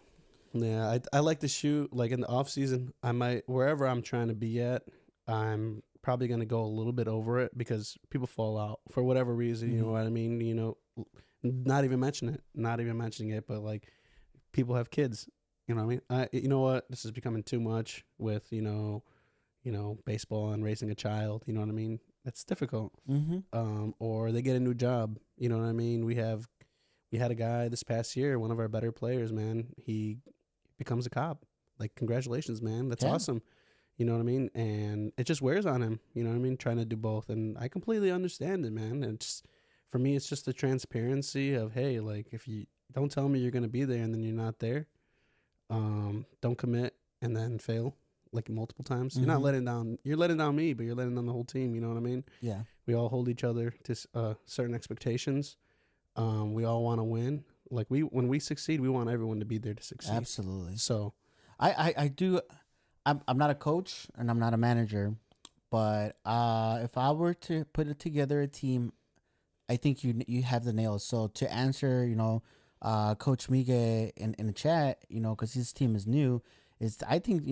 Yeah, I like to shoot, like in the off season. I might, wherever I'm trying to be at, I'm probably going to go a little bit over it, because people fall out for whatever reason. You know what I mean? Not even mentioning it, but like, people have kids. You know what I mean? You know what? This is becoming too much with baseball and raising a child. You know what I mean? That's difficult. Or they get a new job. You know what I mean? We had a guy this past year, one of our better players, man. He becomes a cop. Like, congratulations, man. That's awesome. You know what I mean? And it just wears on him. You know what I mean? Trying to do both. And I completely understand it, man. And for me, it's just the transparency of, hey, like, if you don't tell me you're going to be there and then you're not there, don't commit and then fail like multiple times. You're not letting down me, but you're letting down the whole team. You know what I mean? Yeah. We all hold each other to certain expectations. We all want to win. Like, when we succeed, we want everyone to be there to succeed. Absolutely. So I do. I'm not a coach and I'm not a manager, but if I were to put together a team, I think you have the nails. So to answer, Coach Miguel in the chat, because his team is new, I think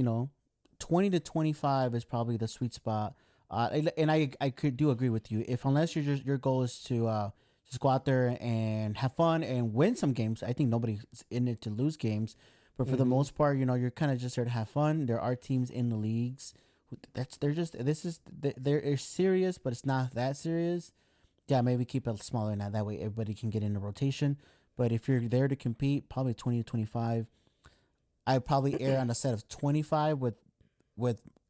20 to 25 is probably the sweet spot. And I could do agree with you. Unless your goal is to just go out there and have fun and win some games. I think nobody's in it to lose games, but for the most part, you're kind of just there to have fun. There are teams in the leagues they're serious, but it's not that serious. Yeah, maybe keep it smaller than that. That way everybody can get in the rotation. But if you're there to compete, probably 20 to 25. I'd probably err on a set of 25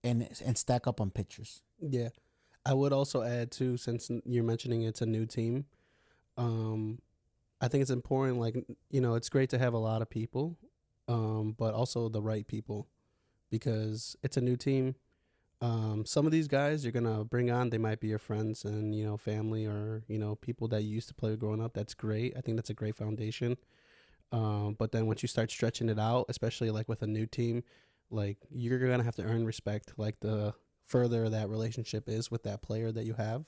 and stack up on pitchers. Yeah, I would also add too, since you're mentioning it's a new team. I think it's important, like, it's great to have a lot of people, but also the right people, because it's a new team. Some of these guys you're going to bring on, they might be your friends and, family, or, people that you used to play with growing up. That's great. I think that's a great foundation. But then once you start stretching it out, especially like with a new team, like, you're going to have to earn respect, like the further that relationship is with that player that you have.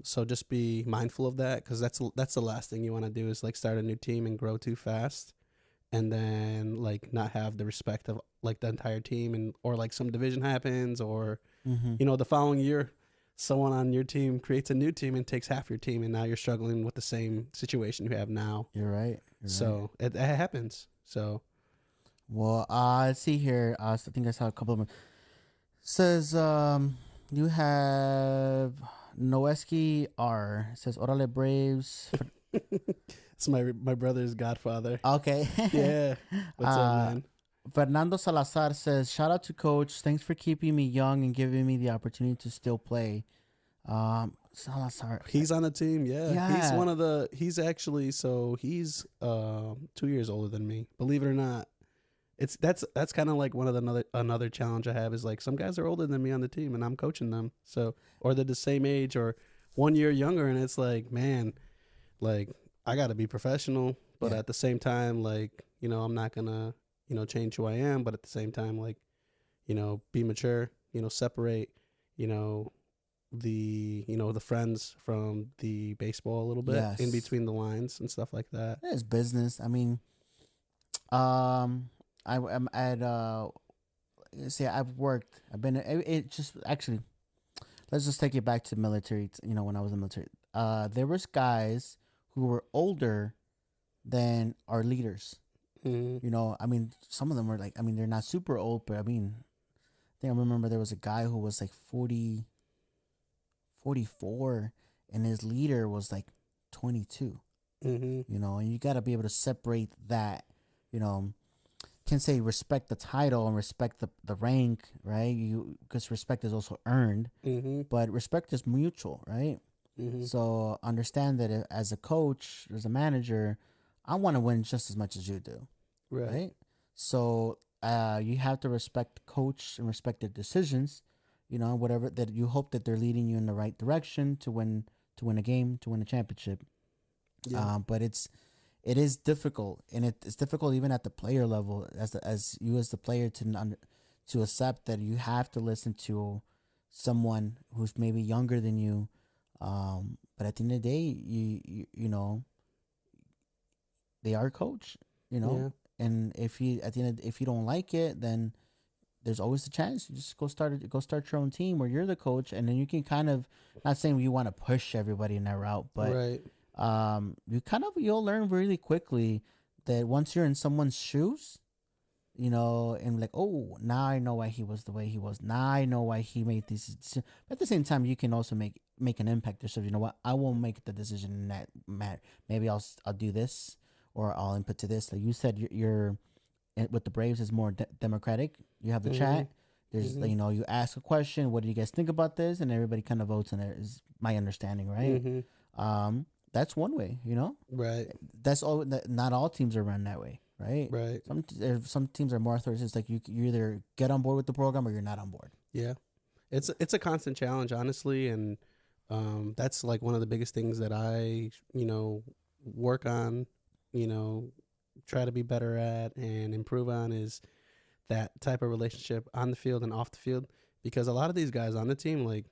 So just be mindful of that, because that's the last thing you want to do, is like start a new team and grow too fast, and then like not have the respect of like the entire team, or like some division happens, or the following year someone on your team creates a new team and takes half your team, and now you're struggling with the same situation you have now. You're right. So it happens. So, well, let's see here. I think I saw a couple of them. Says you have Noeski R. It says Orale Braves. It's my brother's godfather. Okay. Yeah. What's up, man? Fernando Salazar says, shout out to Coach. Thanks for keeping me young and giving me the opportunity to still play. Salazar. He's on the team, yeah. He's actually 2 years older than me. Believe it or not. That's kind of like one of another challenge I have, is like, some guys are older than me on the team and I'm coaching them. So, or they're the same age or 1 year younger, and it's like, man, like, I got to be professional, but at the same time, like, I'm not gonna change who I am, but at the same time, like, be mature, separate, the the friends from the baseball a little bit in Yes. between the lines and stuff like that. It's business. I mean, I'm at see, I've worked. I've been. It just actually. Let's just take it back to military. When I was in the military, there was guys who were older than our leaders. I mean, some of them were like, I mean, they're not super old, but I mean, I think I remember there was a guy who was like 40, 44, and his leader was like 22. And you got to be able to separate that. Can say respect the title and respect the rank, right? Because respect is also earned, but respect is mutual, right? So understand that as a coach, as a manager, I want to win just as much as you do, right? So you have to respect the coach and respect their decisions, whatever that you hope that they're leading you in the right direction to win a game, to win a championship. But it is difficult, and it's difficult even at the player level as the player to accept that you have to listen to someone who's maybe younger than you. But at the end of the day, you know they are a coach, and if you don't like it, then there's always a chance you just go start your own team where you're the coach, and then you can kind of, not saying you want to push everybody in that route, but you'll learn really quickly that once you're in someone's shoes, and like, oh, now I know why he was the way he was. Now I know why he made these decisions. But at the same time, you can also make an impact yourself. You know what? I won't make the decision in that matter. Maybe I'll do this, or I'll input to this. Like you said, you're with the Braves is more democratic. You have the chat. There's you ask a question. What do you guys think about this? And everybody kind of votes, and there is my understanding, right? That's one way, Right. That's all. Not all teams are run that way, right? Right. Some teams are more authoritative. It's like you either get on board with the program or you're not on board. Yeah, it's a constant challenge, honestly, and that's like one of the biggest things that I work on, try to be better at and improve on is that type of relationship on the field and off the field, because a lot of these guys on the team, like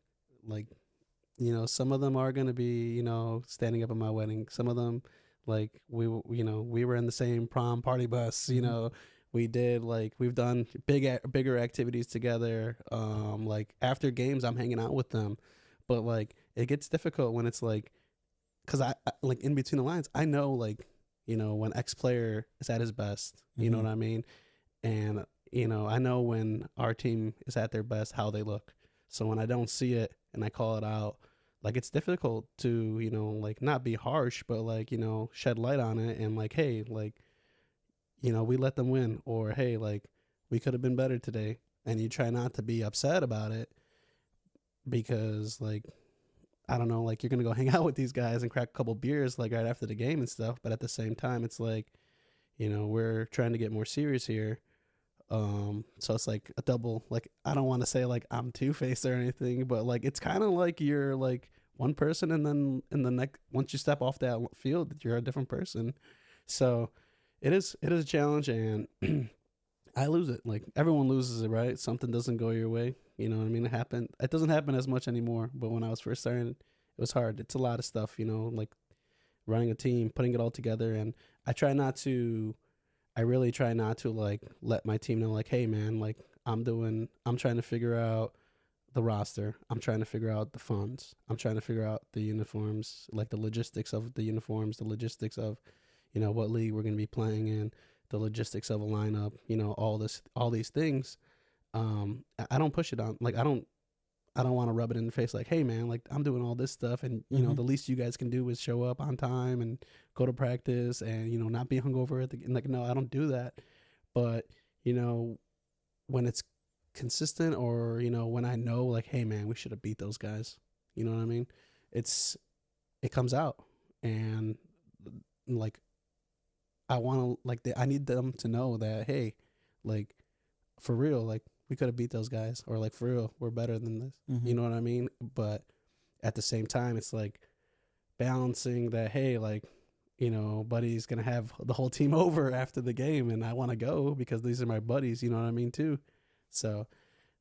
some of them are going to be, standing up at my wedding. Some of them, like, we were in the same prom party bus, we did, like, we've done bigger activities together. Like, after games, I'm hanging out with them. But, like, it gets difficult when it's, like, because I like, in between the lines, I know, like, when X player is at his best, you know what I mean? And, I know when our team is at their best, how they look. So when I don't see it and I call it out, like, it's difficult to, like, not be harsh, but, like, shed light on it and, like, hey, like, we let them win, or hey, like, we could have been better today. And you try not to be upset about it because, like, I don't know, like, you're going to go hang out with these guys and crack a couple beers, like, right after the game and stuff. But at the same time, it's like, we're trying to get more serious here. So it's like a double, like, I don't want to say like I'm two-faced or anything, but like it's kind of like you're like one person, and then in the next, once you step off that field, you're a different person. So it is a challenge, and I lose it. Like, everyone loses it, right? Something doesn't go your way. You know what I mean? It doesn't happen as much anymore, but when I was first starting, it was hard. It's a lot of stuff, like running a team, putting it all together, and I really try not to, like, let my team know, like, hey, man, like, I'm trying to figure out the roster. I'm trying to figure out the funds. I'm trying to figure out the uniforms, like the logistics of the uniforms, the logistics of, what league we're going to be playing in, the logistics of a lineup, all these things. I don't push it on. Like, I don't want to rub it in the face like, hey, man, like, I'm doing all this stuff, and, the least you guys can do is show up on time and go to practice and, not be hungover at the, like, no, I don't do that. But, when it's consistent, or, when I know, like, hey, man, we should have beat those guys, you know what I mean? It comes out, and, like, I want to, like, I need them to know that, hey, like, for real, like, we could have beat those guys, or, like, for real, we're better than this. You know what I mean? But at the same time, it's like balancing that, hey, like, buddy's going to have the whole team over after the game, and I want to go because these are my buddies, you know what I mean, too. So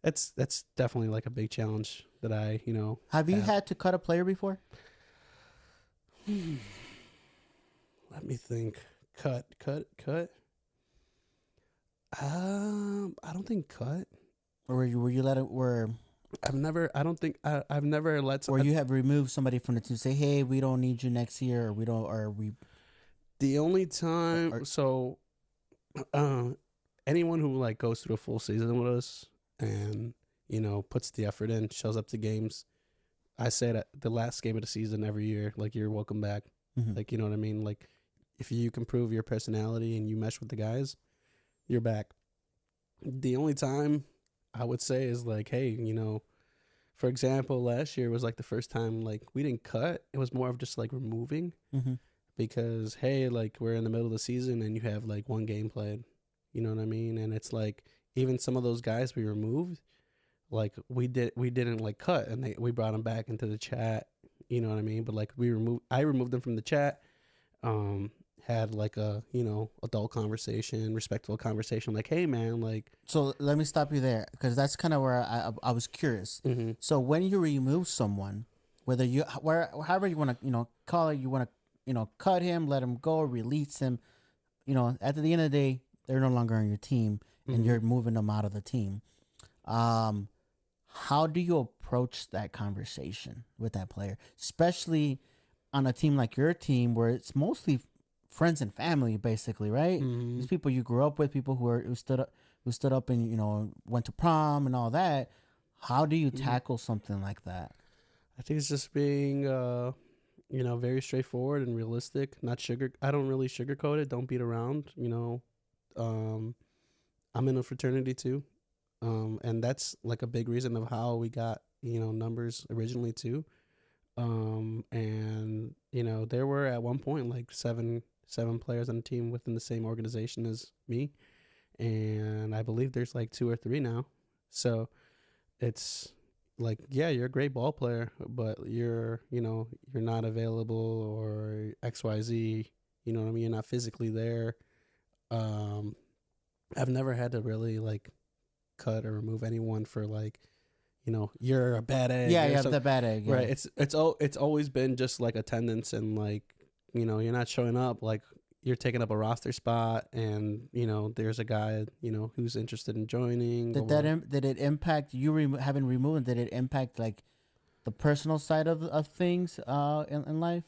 that's definitely like a big challenge that I Have you had to cut a player before? Let me think. Cut. I don't think cut. Or were you let it where I've never. I don't think I've never let. or you have removed somebody from the team? Say, hey, we don't need you next year, or we don't, or we. The only time, Or- so, anyone who like goes through a full season with us and puts the effort in, shows up to games. I say that the last game of the season every year, like you're welcome back. Mhm. Like you know what I mean. Like if you can prove your personality and you mesh with the guys, you're back. The only time I would say is like, hey, for example, last year was like the first time like we didn't cut. It was more of just like removing Mhm. because hey, like we're in the middle of the season and you have like one game played. You know what I mean? And it's like even some of those guys we removed, like we didn't like cut and we brought them back into the chat. You know what I mean? But like I removed them from the chat. Had like a adult conversation, respectful conversation, like hey man, like So let me stop you there because that's kind of where I was curious. So when you remove someone, whether however you want to call it, you want to cut him, let him go, release him. At the end of the day, they're no longer on your team, and you're moving them out of the team. How do you approach that conversation with that player, especially on a team like your team where it's mostly friends and family, basically, right? These people you grew up with, people who stood up and went to prom and all that. How do you tackle something like that? I think it's just being very straightforward and realistic. Not sugar. I don't really sugarcoat it. Don't beat around. I'm in a fraternity too, and that's like a big reason of how we got numbers originally too. And there were at one point like seven players on the team within the same organization as me, and I believe there's like two or three now. So it's like, yeah, you're a great ball player, but you're not available or XYZ. You know what I mean? You're not physically there. I've never had to really like cut or remove anyone for like you're a bad egg. Yeah, or you have some- the bad egg. Yeah. Right. It's always been just like attendance and like you're not showing up, like you're taking up a roster spot, and there's a guy who's interested in joining. Did it impact you having removed? Did it impact like the personal side of things in life?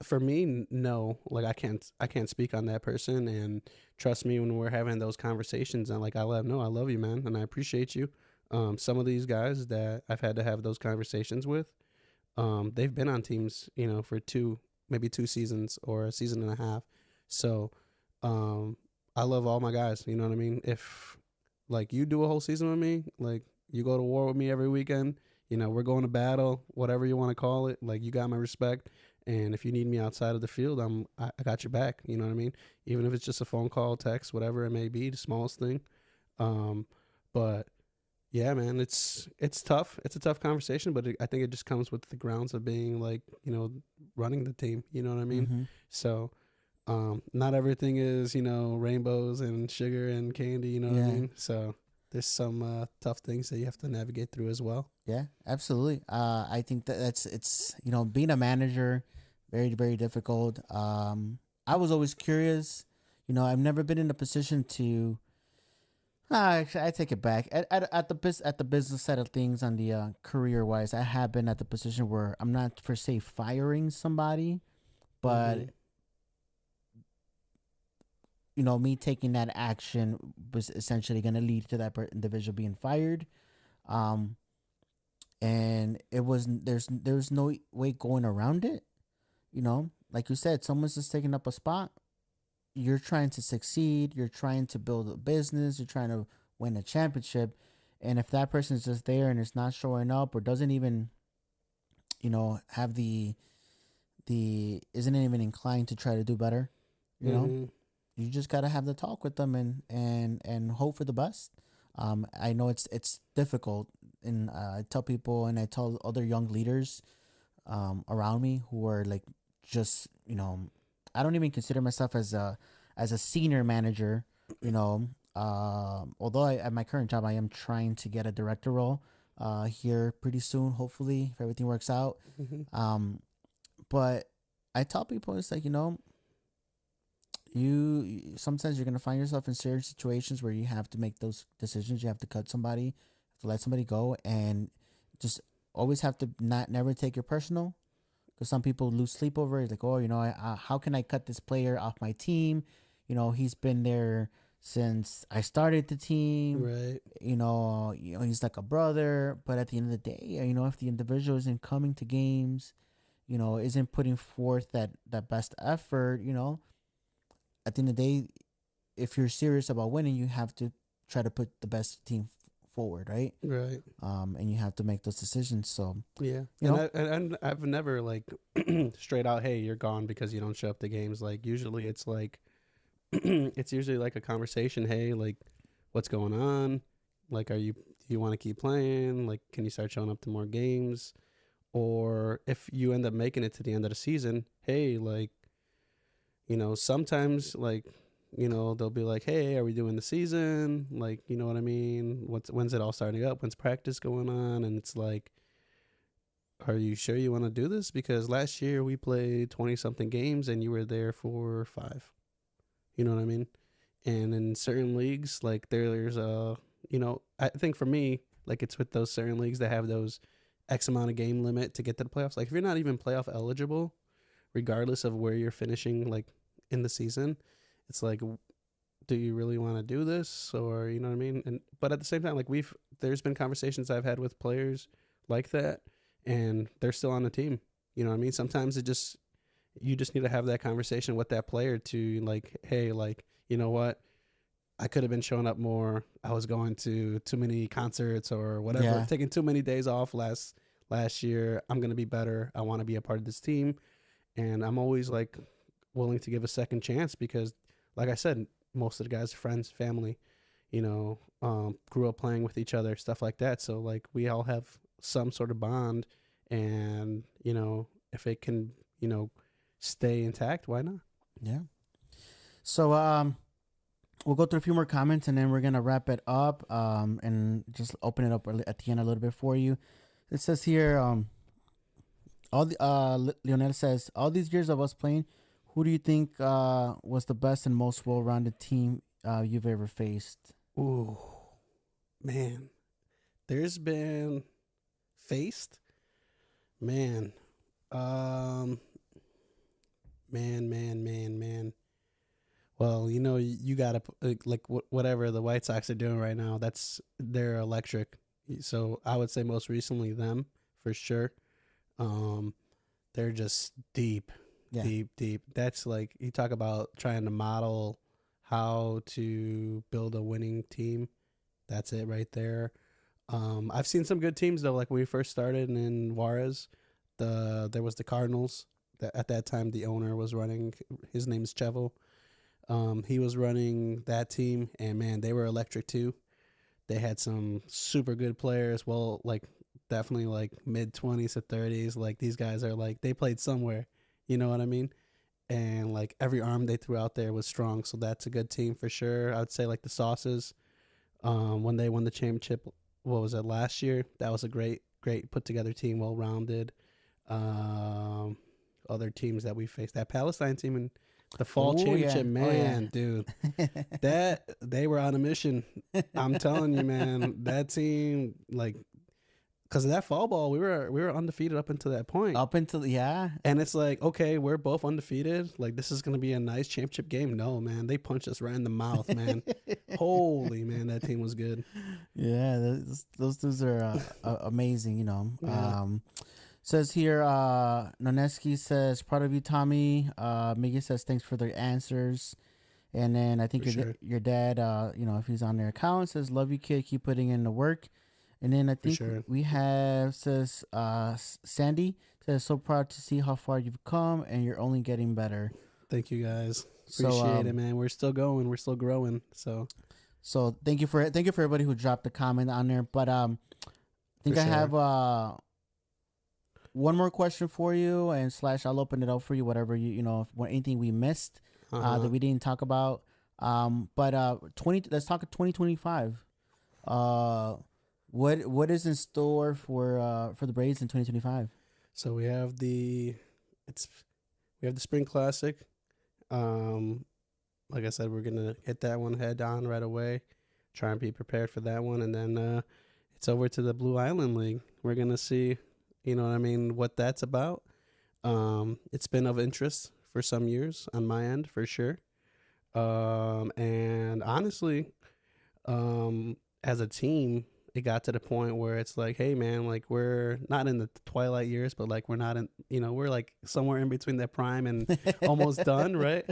For me, no. Like I can't speak on that person, and trust me when we're having those conversations. And like I let them know I love you, man, and I appreciate you. Some of these guys that I've had to have those conversations with, they've been on teams, for maybe two seasons or a season and a half. So, I love all my guys. You know what I mean? If like you do a whole season with me, like you go to war with me every weekend, we're going to battle, whatever you want to call it. Like you got my respect. And if you need me outside of the field, I got your back. You know what I mean? Even if it's just a phone call, text, whatever it may be, the smallest thing. But yeah, man, it's tough. It's a tough conversation, but I think it just comes with the grounds of being like, running the team. You know what I mean? So, not everything is, rainbows and sugar and candy. You know what I mean? So there's some tough things that you have to navigate through as well. Yeah, absolutely. I think it's being a manager, very, very difficult. I was always curious. I've never been in a position to. Actually, I take it back. At the business side of things, on the career wise, I have been at the position where I'm not per se firing somebody, but me taking that action was essentially going to lead to that individual being fired. And it was there's no way going around it. Like you said, someone's just taking up a spot. You're trying to succeed. You're trying to build a business. You're trying to win a championship. And if that person's just there and is not showing up or doesn't even, have isn't even inclined to try to do better, you just got to have the talk with them and hope for the best. I know it's difficult, and I tell people and I tell other young leaders around me who are like just I don't even consider myself as a senior manager. although at my current job I am trying to get a director role here pretty soon, hopefully if everything works out. But I tell people, it's like, you sometimes you're gonna find yourself in certain situations where you have to make those decisions. You have to cut somebody, to let somebody go, and just always have to never take it personal. Because some people lose sleep over it. Like, oh, how can I cut this player off my team? He's been there since I started the team. Right. He's like a brother. But at the end of the day, if the individual isn't coming to games, isn't putting forth that best effort, at the end of the day, if you're serious about winning, you have to try to put the best team forward, right? Right. And you have to make those decisions. So yeah, and I've never like straight out, hey, you're gone because you don't show up to games. Like usually it's like it's usually like a conversation. Hey, like what's going on? Like, do you want to keep playing? Like, can you start showing up to more games? Or if you end up making it to the end of the season, hey, like, sometimes like, they'll be like, hey, are we doing the season? Like, you know what I mean? When's it all starting up? When's practice going on? And it's like, are you sure you want to do this? Because last year we played 20-something games and you were there for 5. You know what I mean? And in certain leagues, like there's I think for me, like it's with those certain leagues that have those X amount of game limit to get to the playoffs. Like if you're not even playoff eligible, regardless of where you're finishing, like in the season, it's like, do you really want to do this? Or, you know what I mean? But at the same time, like there's been conversations I've had with players like that and they're still on the team. You know what I mean? Sometimes you just need to have that conversation with that player to like, hey, like, you know what? I could have been showing up more. I was going to too many concerts or whatever, taking too many days off last year. I'm going to be better. I want to be a part of this team. And I'm always like willing to give a second chance because, like I said, most of the guys are friends, family, grew up playing with each other, stuff like that. So like we all have some sort of bond and, if it can, stay intact, why not? Yeah. So, we'll go through a few more comments and then we're going to wrap it up and just open it up at the end a little bit for you. It says here, Lionel says, all these years of us playing, who do you think was the best and most well-rounded team you've ever faced? Ooh, man. There's been faced? Man. Man. Well, you gotta like whatever the White Sox are doing right now. They're electric. So I would say most recently them for sure. They're just deep. That's like you talk about trying to model how to build a winning team. That's it right there. I've seen some good teams though. Like when we first started in Juarez, there was the Cardinals. At that time, the owner was running. His name's Chevo. He was running that team, and man, they were electric too. They had some super good players. Well, like definitely like mid-20s to 30s. Like these guys are like they played somewhere. You know what I mean? And like every arm they threw out there was strong. So that's a good team for sure. I would say like the Sauces. When they won the championship, what was it last year? That was a great put together team, well rounded. Other teams that we faced, that Palestine team in the fall championship, dude, that they were on a mission. I'm telling you, man, that team, like, because of that fall ball, we were undefeated up until that point. And it's like, okay, we're both undefeated. Like, this is gonna be a nice championship game. No, man, they punched us right in the mouth, man. Holy man, that team was good. Yeah, those dudes are amazing. Says here, Noneski says, proud of you, Tommy. Miggy says, thanks for the answers. And then I think your dad, if he's on their account, says, love you, kid. Keep putting in the work. And then I think we have, says, Sandy says, so proud to see how far you've come and you're only getting better. Thank you, guys. Appreciate it, man. We're still going. We're still growing. So thank you for everybody who dropped a comment on there. But I think I have one more question for you, and / I'll open it up for you, whatever anything we missed that we didn't talk about. But 20. Let's talk 2025. What is in store for the Braves in 2025? So we have the Spring Classic. Like I said, we're gonna hit that one head on right away. Try and be prepared for that one, and then it's over to the Blue Island League. We're gonna see, what that's about. It's been of interest for some years on my end, for sure. And honestly, as a team, it got to the point where it's like, hey man, like we're not in the twilight years, but like we're not in, we're like somewhere in between that prime and almost done, right?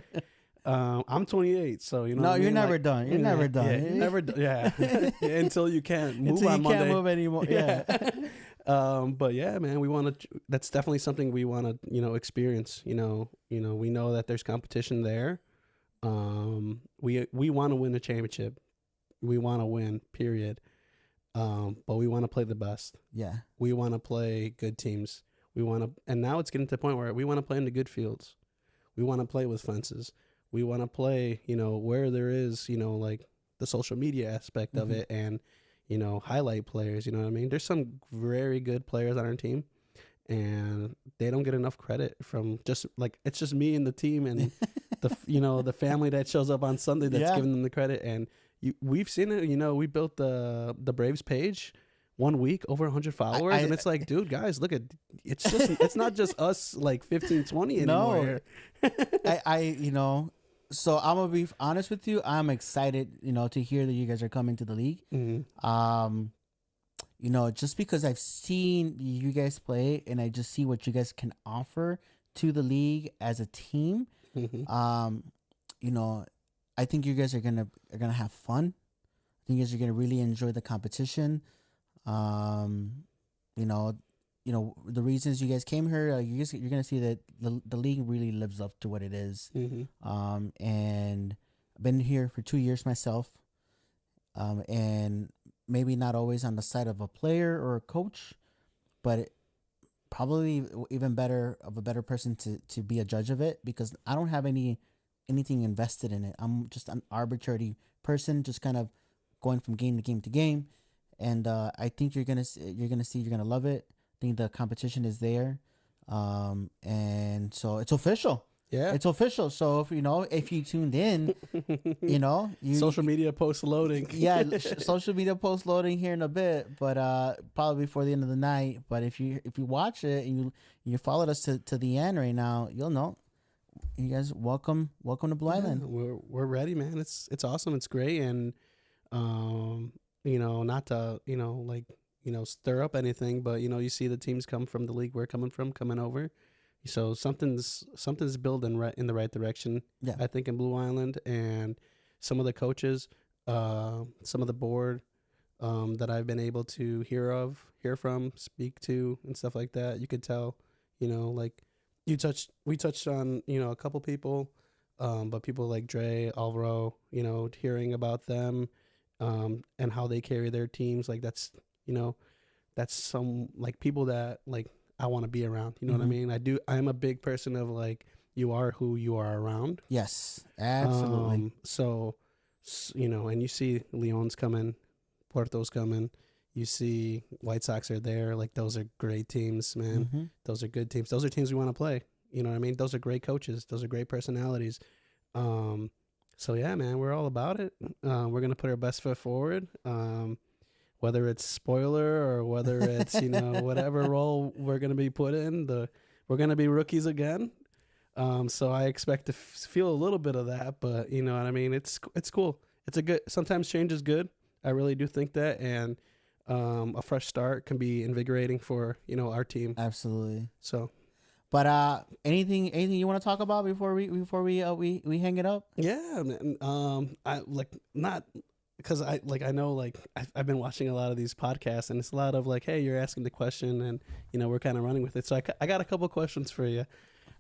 I'm 28, so No, you're never done. You're never done. Yeah, you're never done. Yeah, until you can't move Until on you Monday. can't move anymore. Yeah. But yeah, man, we want to. That's definitely something we want to, experience. We know that there's competition there. We want to win a championship. We want to win. Period. But we want to play the best. Yeah. We want to play good teams. And now it's getting to the point where we want to play in the good fields. We want to play with fences. We want to play, where there is, like the social media aspect of it and, highlight players, you know what I mean? There's some very good players on our team and they don't get enough credit from just like, it's just me and the team and the family that shows up on Sunday that's giving them the credit. And we've seen it, we built the Braves page 1 week, over 100 followers. And it's like, dude, guys, look at, it's not just us like 15, 20 anymore. No. So I'm gonna be honest with you. I'm excited, to hear that you guys are coming to the league. Mm-hmm. Just because I've seen you guys play and I just see what you guys can offer to the league as a team. Mm-hmm. I think you guys are gonna have fun. I think you guys are gonna really enjoy the competition. The reasons you guys came here, you're gonna see that the league really lives up to what it is. Mm-hmm. And I've been here for 2 years myself. And maybe not always on the side of a player or a coach, but probably even better of a better person to be a judge of it, because I don't have anything invested in it. I'm just an arbitrary person, just kind of going from game to game to game. And I think you're gonna love it. I think the competition is there, and so it's official. Yeah, it's official. So if you tuned in, social media post loading. Yeah, social media post loading here in a bit, but probably before the end of the night. But if you watch it and you followed us to the end right now, you'll know. You guys, welcome to Blue Island. We're ready, man. It's awesome. It's great, and not to stir up anything, but you see the teams come from the league we're coming over. So something's building in the right direction. Yeah. I think in Blue Island, and some of the coaches, some of the board that I've been able to hear from, speak to, and stuff like that. You could tell, like we touched on a couple people, but people like Dre, Alvaro, hearing about them, and how they carry their teams, like that's some like people that like I want to be around. You know what I mean? I'm a big person of like, you are who you are around. Yes, absolutely. So, and you see Leon's coming, Puerto's coming. You see White Sox are there. Like, those are great teams, man. Mm-hmm. Those are good teams. Those are teams we want to play. You know what I mean? Those are great coaches. Those are great personalities. So yeah, man, we're all about it. We're going to put our best foot forward. Whether it's spoiler or whether it's, whatever role we're going to be put in, we're going to be rookies again. So I expect to feel a little bit of that, but you know what I mean? It's cool. Sometimes change is good. I really do think that. And, a fresh start can be invigorating for, our team. Absolutely. So, but, anything you want to talk about before we hang it up? Yeah, man. Because I know I've been watching a lot of these podcasts, and it's a lot of like, hey, you're asking the question, and we're kind of running with it. So I got a couple questions for you.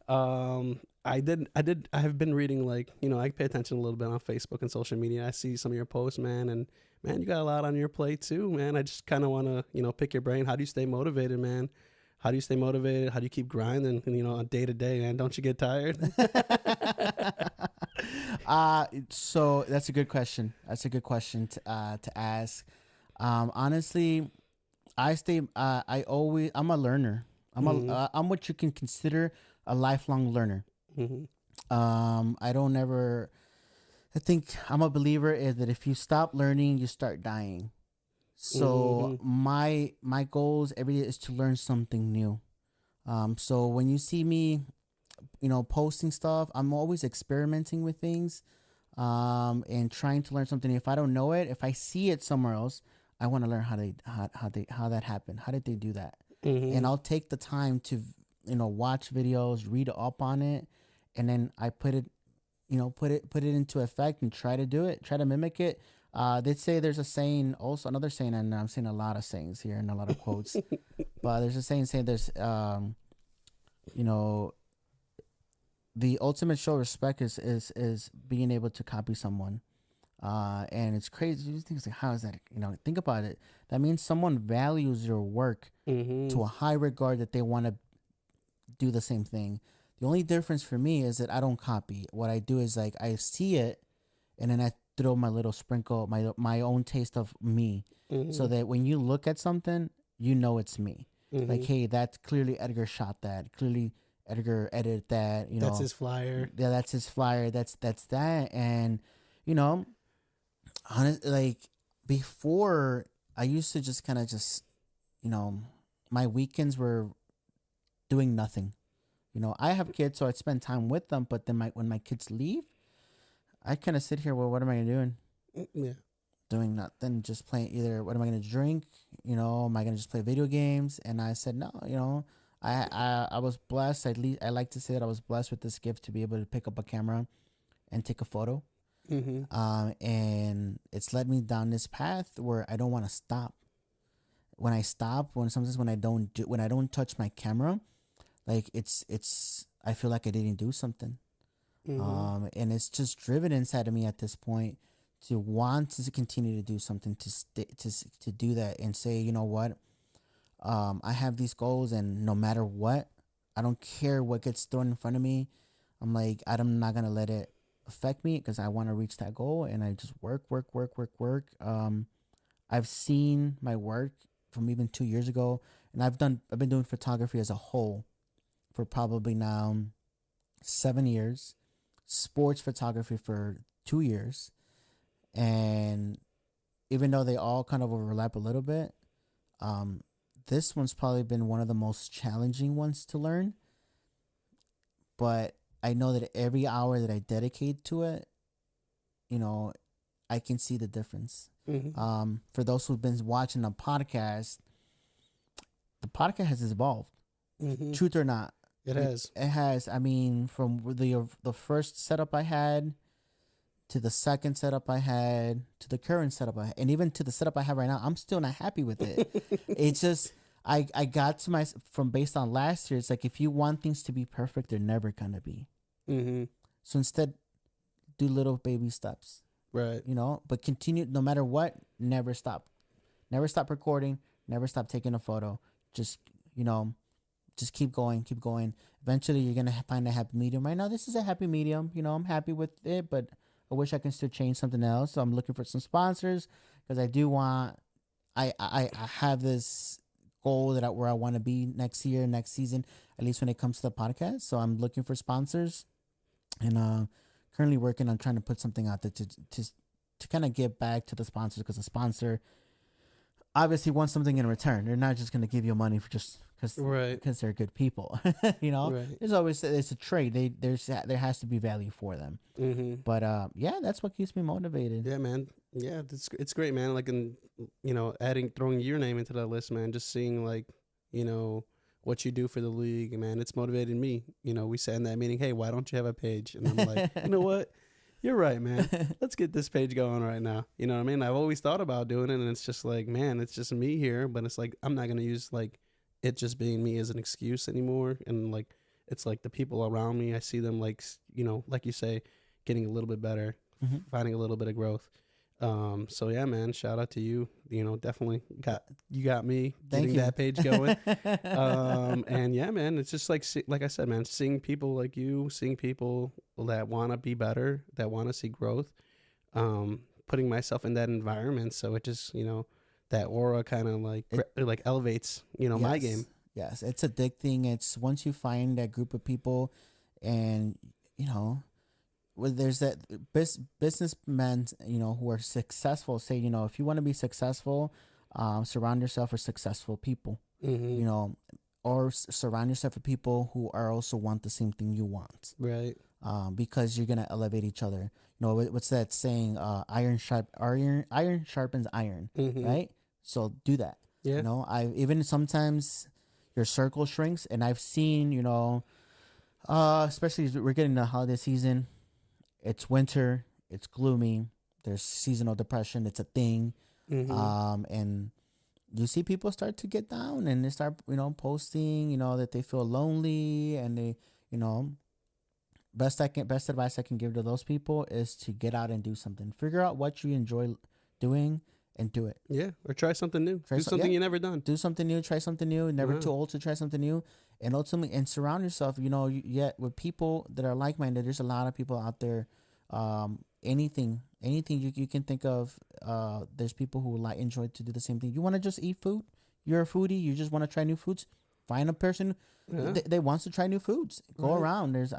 I have been reading, I pay attention a little bit on Facebook and social media. I see some of your posts, man, and man, you got a lot on your plate too, man. I just kind of want to pick your brain. How do you stay motivated, man? How do you stay motivated? How do you keep grinding? On day to day, man? Don't you get tired? So that's a good question. That's a good question to ask. Honestly, I'm a learner. Mm-hmm. I'm what you can consider a lifelong learner. Mm-hmm. I don't ever. I think I'm a believer is that if you stop learning, you start dying. So Mm-hmm. my goals every day is to learn something new. So when you see me, posting stuff, I'm always experimenting with things, and trying to learn something. If I don't know it, if I see it somewhere else, I want to learn how that happened. How did they do that? And Mm-hmm. I'll take the time to watch videos, read up on it, and then I put it into effect and try to do it, try to mimic it. They say there's a saying, also another saying, and I'm saying a lot of sayings here and a lot of quotes, but there's a saying saying there's you know the ultimate show of respect is being able to copy someone. And it's crazy. You think, like, how is that? Think about it. That means someone values your work Mm-hmm. to a high regard that they want to do the same thing. The only difference for me is that I don't copy. What I do is, like, I see it, and then I throw my little sprinkle, my own taste of me, so Mm-hmm. that when you look at something, it's me. Like, Mm-hmm. hey, that's clearly Edgar shot that. Clearly Edgar edited that. That's his flyer. Yeah, that's his flyer. That's that. And you know, like, before, I used to just kind of just, you know, my weekends were doing nothing. I have kids, so I'd spend time with them. But then when my kids leave, I kind of sit here. Well, what am I doing? Yeah. Doing nothing, just playing. Either what am I going to drink? Am I going to just play video games? And I said no. I was blessed. At least I like to say that I was blessed with this gift to be able to pick up a camera and take a photo. Mm-hmm. And it's led me down this path where I don't want to stop. When I stop, sometimes when I don't touch my camera, like, it's I feel like I didn't do something. Mm-hmm. And it's just driven inside of me at this point to want to continue to do something, to do that and say, you know what, I have these goals, and no matter what, I don't care what gets thrown in front of me. I'm like, I'm not gonna let it affect me because I want to reach that goal, and I just work, work, work, work, work. I've seen my work from even 2 years ago, and I've been doing photography as a whole for probably now 7 years, sports photography for 2 years, and even though they all kind of overlap a little bit, um, this one's probably been one of the most challenging ones to learn. But I know that every hour that I dedicate to it, you know, I can see the difference. Mm-hmm. For those who've been watching the podcast has evolved. Mm-hmm. Truth or not, It has. it has. I mean, from the first setup I had to the second setup I had to the current setup I had, and even to the setup I have right now, I'm still not happy with it. It's just I got to my from based on last year. It's like, if you want things to be perfect, they're never gonna be. Mm-hmm. So instead, do little baby steps. Right. But continue no matter what. Never stop recording. Never stop taking a photo. Just just keep going, keep going. Eventually, you're gonna find a happy medium. Right now, this is a happy medium. I'm happy with it, but I wish I can still change something else. So I'm looking for some sponsors because I do want. I have this goal where I want to be next year, next season, at least when it comes to the podcast. So I'm looking for sponsors, and currently working on trying to put something out there to kind of give back to the sponsors, because the sponsor obviously wants something in return. They're not just going to give you money for just Right. because they're good people. Right. It's a trade. There has to be value for them. Mm-hmm. But yeah, that's what keeps me motivated. Yeah, man. Yeah, it's great, man. Like, and throwing your name into that list, man. Just seeing, like, what you do for the league, man. It's motivated me. We said in that meeting, hey, why don't you have a page? And I'm like, you know what? You're right, man. Let's get this page going right now. You know what I mean? I've always thought about doing it, and it's just like, man, it's just me here. But it's like, I'm not gonna use, like, it just being me as an excuse anymore. And, like, it's like the people around me, I see them, like, like you say, getting a little bit better, Mm-hmm. finding a little bit of growth. So yeah, man, shout out to you. Definitely got me Thank getting you. that page going. And yeah, man, it's just like I said, man, seeing people like you, seeing people that want to be better, that want to see growth, putting myself in that environment. So it just, that aura kind of like elevates, my game. Yes, it's addicting. It's once you find that group of people, and there's that businessmen, who are successful. Say, if you want to be successful, surround yourself with successful people. Mm-hmm. Or surround yourself with people who are also want the same thing you want. Right. Because you're gonna elevate each other. What's that saying? Iron sharpens iron. Mm-hmm. Right. So do that. Yeah. I even sometimes your circle shrinks, and I've seen, especially as we're getting the holiday season. It's winter. It's gloomy. There's seasonal depression. It's a thing. Mm-hmm. And you see people start to get down, and they start, posting, that they feel lonely, and they, best advice I can give to those people is to get out and do something. Figure out what you enjoy doing and do it. Yeah, or try something new. Do something you never done. Do something new. Try something new. Never too old to try something new. And ultimately, and surround yourself, with people that are like-minded. There's a lot of people out there. Anything you can think of. There's people who enjoy to do the same thing. You want to just eat food. You're a foodie. You just want to try new foods. Find a person they wants to try new foods. Go around. There's,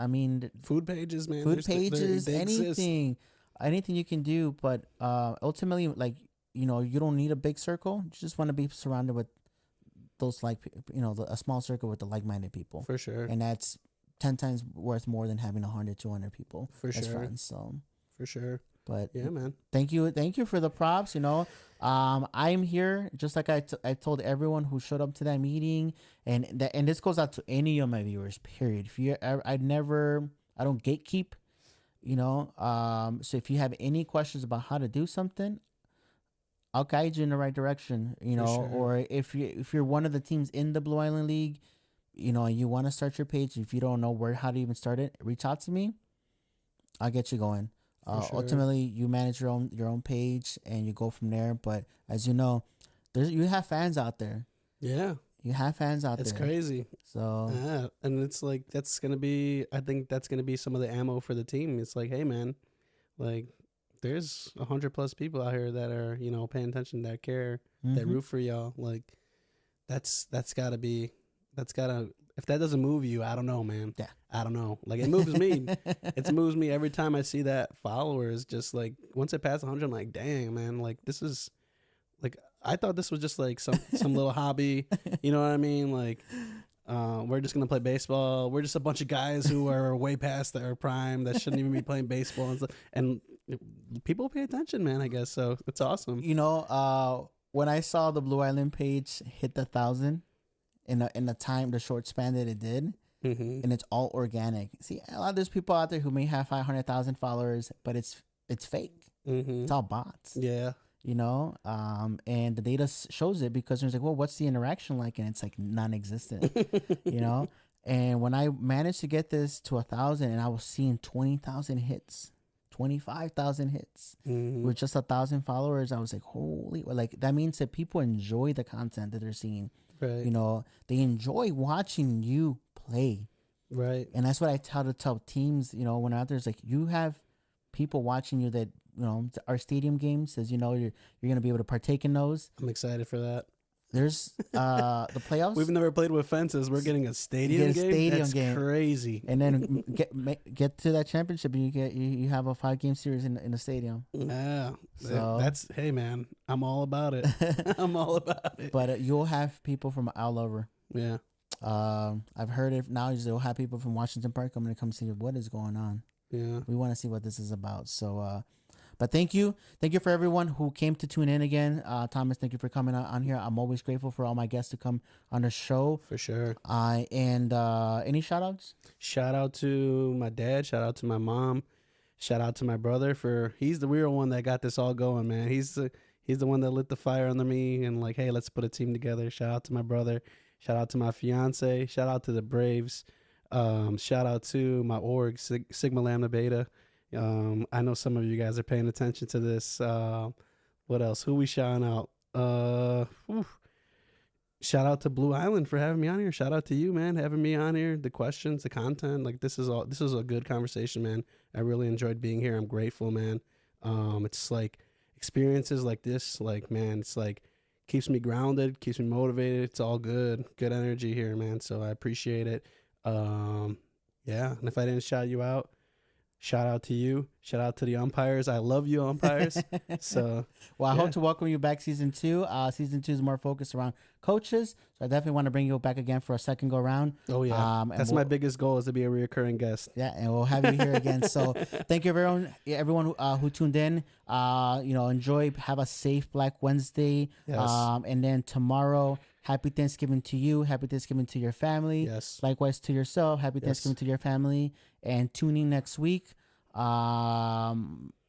food pages, man. Food pages, they anything you can do. But ultimately, you don't need a big circle. You just want to be surrounded with those, a small circle with the like-minded people. For sure. And that's 10 times worth more than having 100, 200 people as friends. So for sure. But yeah, man. Thank you for the props. I'm here just like I told everyone who showed up to that meeting, and this goes out to any of my viewers. Period. If you, I don't gatekeep. So if you have any questions about how to do something, I'll guide you in the right direction. Sure. Or if you're one of the teams in the Blue Island League, you want to start your page. If you don't know how to even start it, reach out to me. I'll get you going. Sure. Ultimately, you manage your own page and you go from there. But as you know, you have fans out there. Yeah, you have fans out there. It's crazy. So yeah, and it's like I think that's gonna be some of the ammo for the team. It's like, hey, man, like there's 100+ people out here that are paying attention, that care, that root for y'all. Like that's gotta if that doesn't move you, I don't know, man. Yeah. I don't know. Like, it moves me. It moves me every time I see that followers. Just like once it passed 100, I'm like, dang, man. Like, this is like, I thought this was just like some little hobby. You know what I mean? Like, we're just gonna play baseball. We're just a bunch of guys who are way past their prime that shouldn't even be playing baseball and stuff. And people pay attention, man. I guess so. It's awesome. When I saw the Blue Island page hit the 1,000. In the short span that it did, and it's all organic. See, a lot of there's people out there who may have 500,000 followers, but it's fake. It's all bots. Yeah. And the data shows it, because there's like, well, what's the interaction like? And it's like non-existent. And when I managed to get this to 1,000, and I was seeing 20,000 hits, 25,000 hits with just 1,000 followers, I was like, holy, like that means that people enjoy the content that they're seeing. Right. They enjoy watching you play. Right. And that's what I tell teams, when out there, it's like, you have people watching you that, our stadium games, as you're going to be able to partake in those. I'm excited for that. There's the playoffs. We've never played with fences. We're getting a stadium game. That's crazy. And then get to that championship, and you have a 5-game series in the stadium. Yeah, so that's, hey, man, I'm all about it. I'm all about it. But you'll have people from all over. Yeah. I've heard it now. You'll have people from Washington Park coming to come see what is going on. Yeah, we want to see what this is about. So. But thank you for everyone who came to tune in again. Thomas, thank you for coming on here. I'm always grateful for all my guests to come on the show. For sure. And any shout outs? Shout out to my dad. Shout out to my mom. Shout out to my brother he's the real one that got this all going, man. He's the one that lit the fire under me and like, hey, let's put a team together. Shout out to my brother. Shout out to my fiance. Shout out to the Braves. Shout out to my org, Sigma Lambda Beta. I know some of you guys are paying attention to this. What else? Who we shouting out? Shout out to Blue Island for having me on here. Shout out to you, man, having me on here. The questions, the content, like this is a good conversation, man. I really enjoyed being here. I'm grateful, man. It's like experiences like this, like, man, it's like keeps me grounded, keeps me motivated. It's all good energy here, man. So I appreciate it. Yeah, and if I didn't shout you out, shout out to you. Shout out to the umpires. I love you, umpires. So, well, I hope to welcome you back season 2. Season 2 is more focused around coaches, so I definitely want to bring you back again for a second go round. Oh yeah, that's my biggest goal, is to be a reoccurring guest. Yeah, and we'll have you here again. So thank you everyone who tuned in. Enjoy. Have a safe Black Wednesday. Yes. And then tomorrow, happy Thanksgiving to you. Happy Thanksgiving to your family. Yes. Likewise to yourself. Happy Thanksgiving to your family. And tune in next week.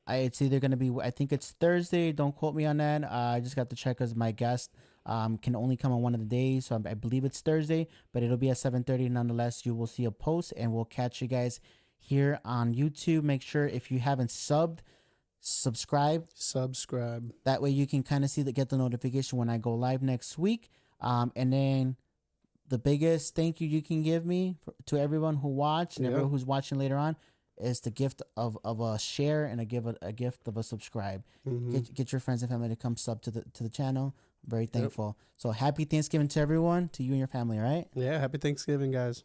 It's either going to be, I think it's Thursday. Don't quote me on that. I just got to check because my guest can only come on one of the days. So I believe it's Thursday, but it'll be at 7:30. Nonetheless, you will see a post, and we'll catch you guys here on YouTube. Make sure if you haven't subscribe. That way you can kind of get the notification when I go live next week. And then the biggest thank you can give me to everyone who watched and everyone who's watching later on is the gift of a share and a gift of a subscribe. Mm-hmm. Get your friends and family to come sub to the channel. Very thankful. So happy Thanksgiving to everyone, to you and your family, all right? Yeah, happy Thanksgiving, guys.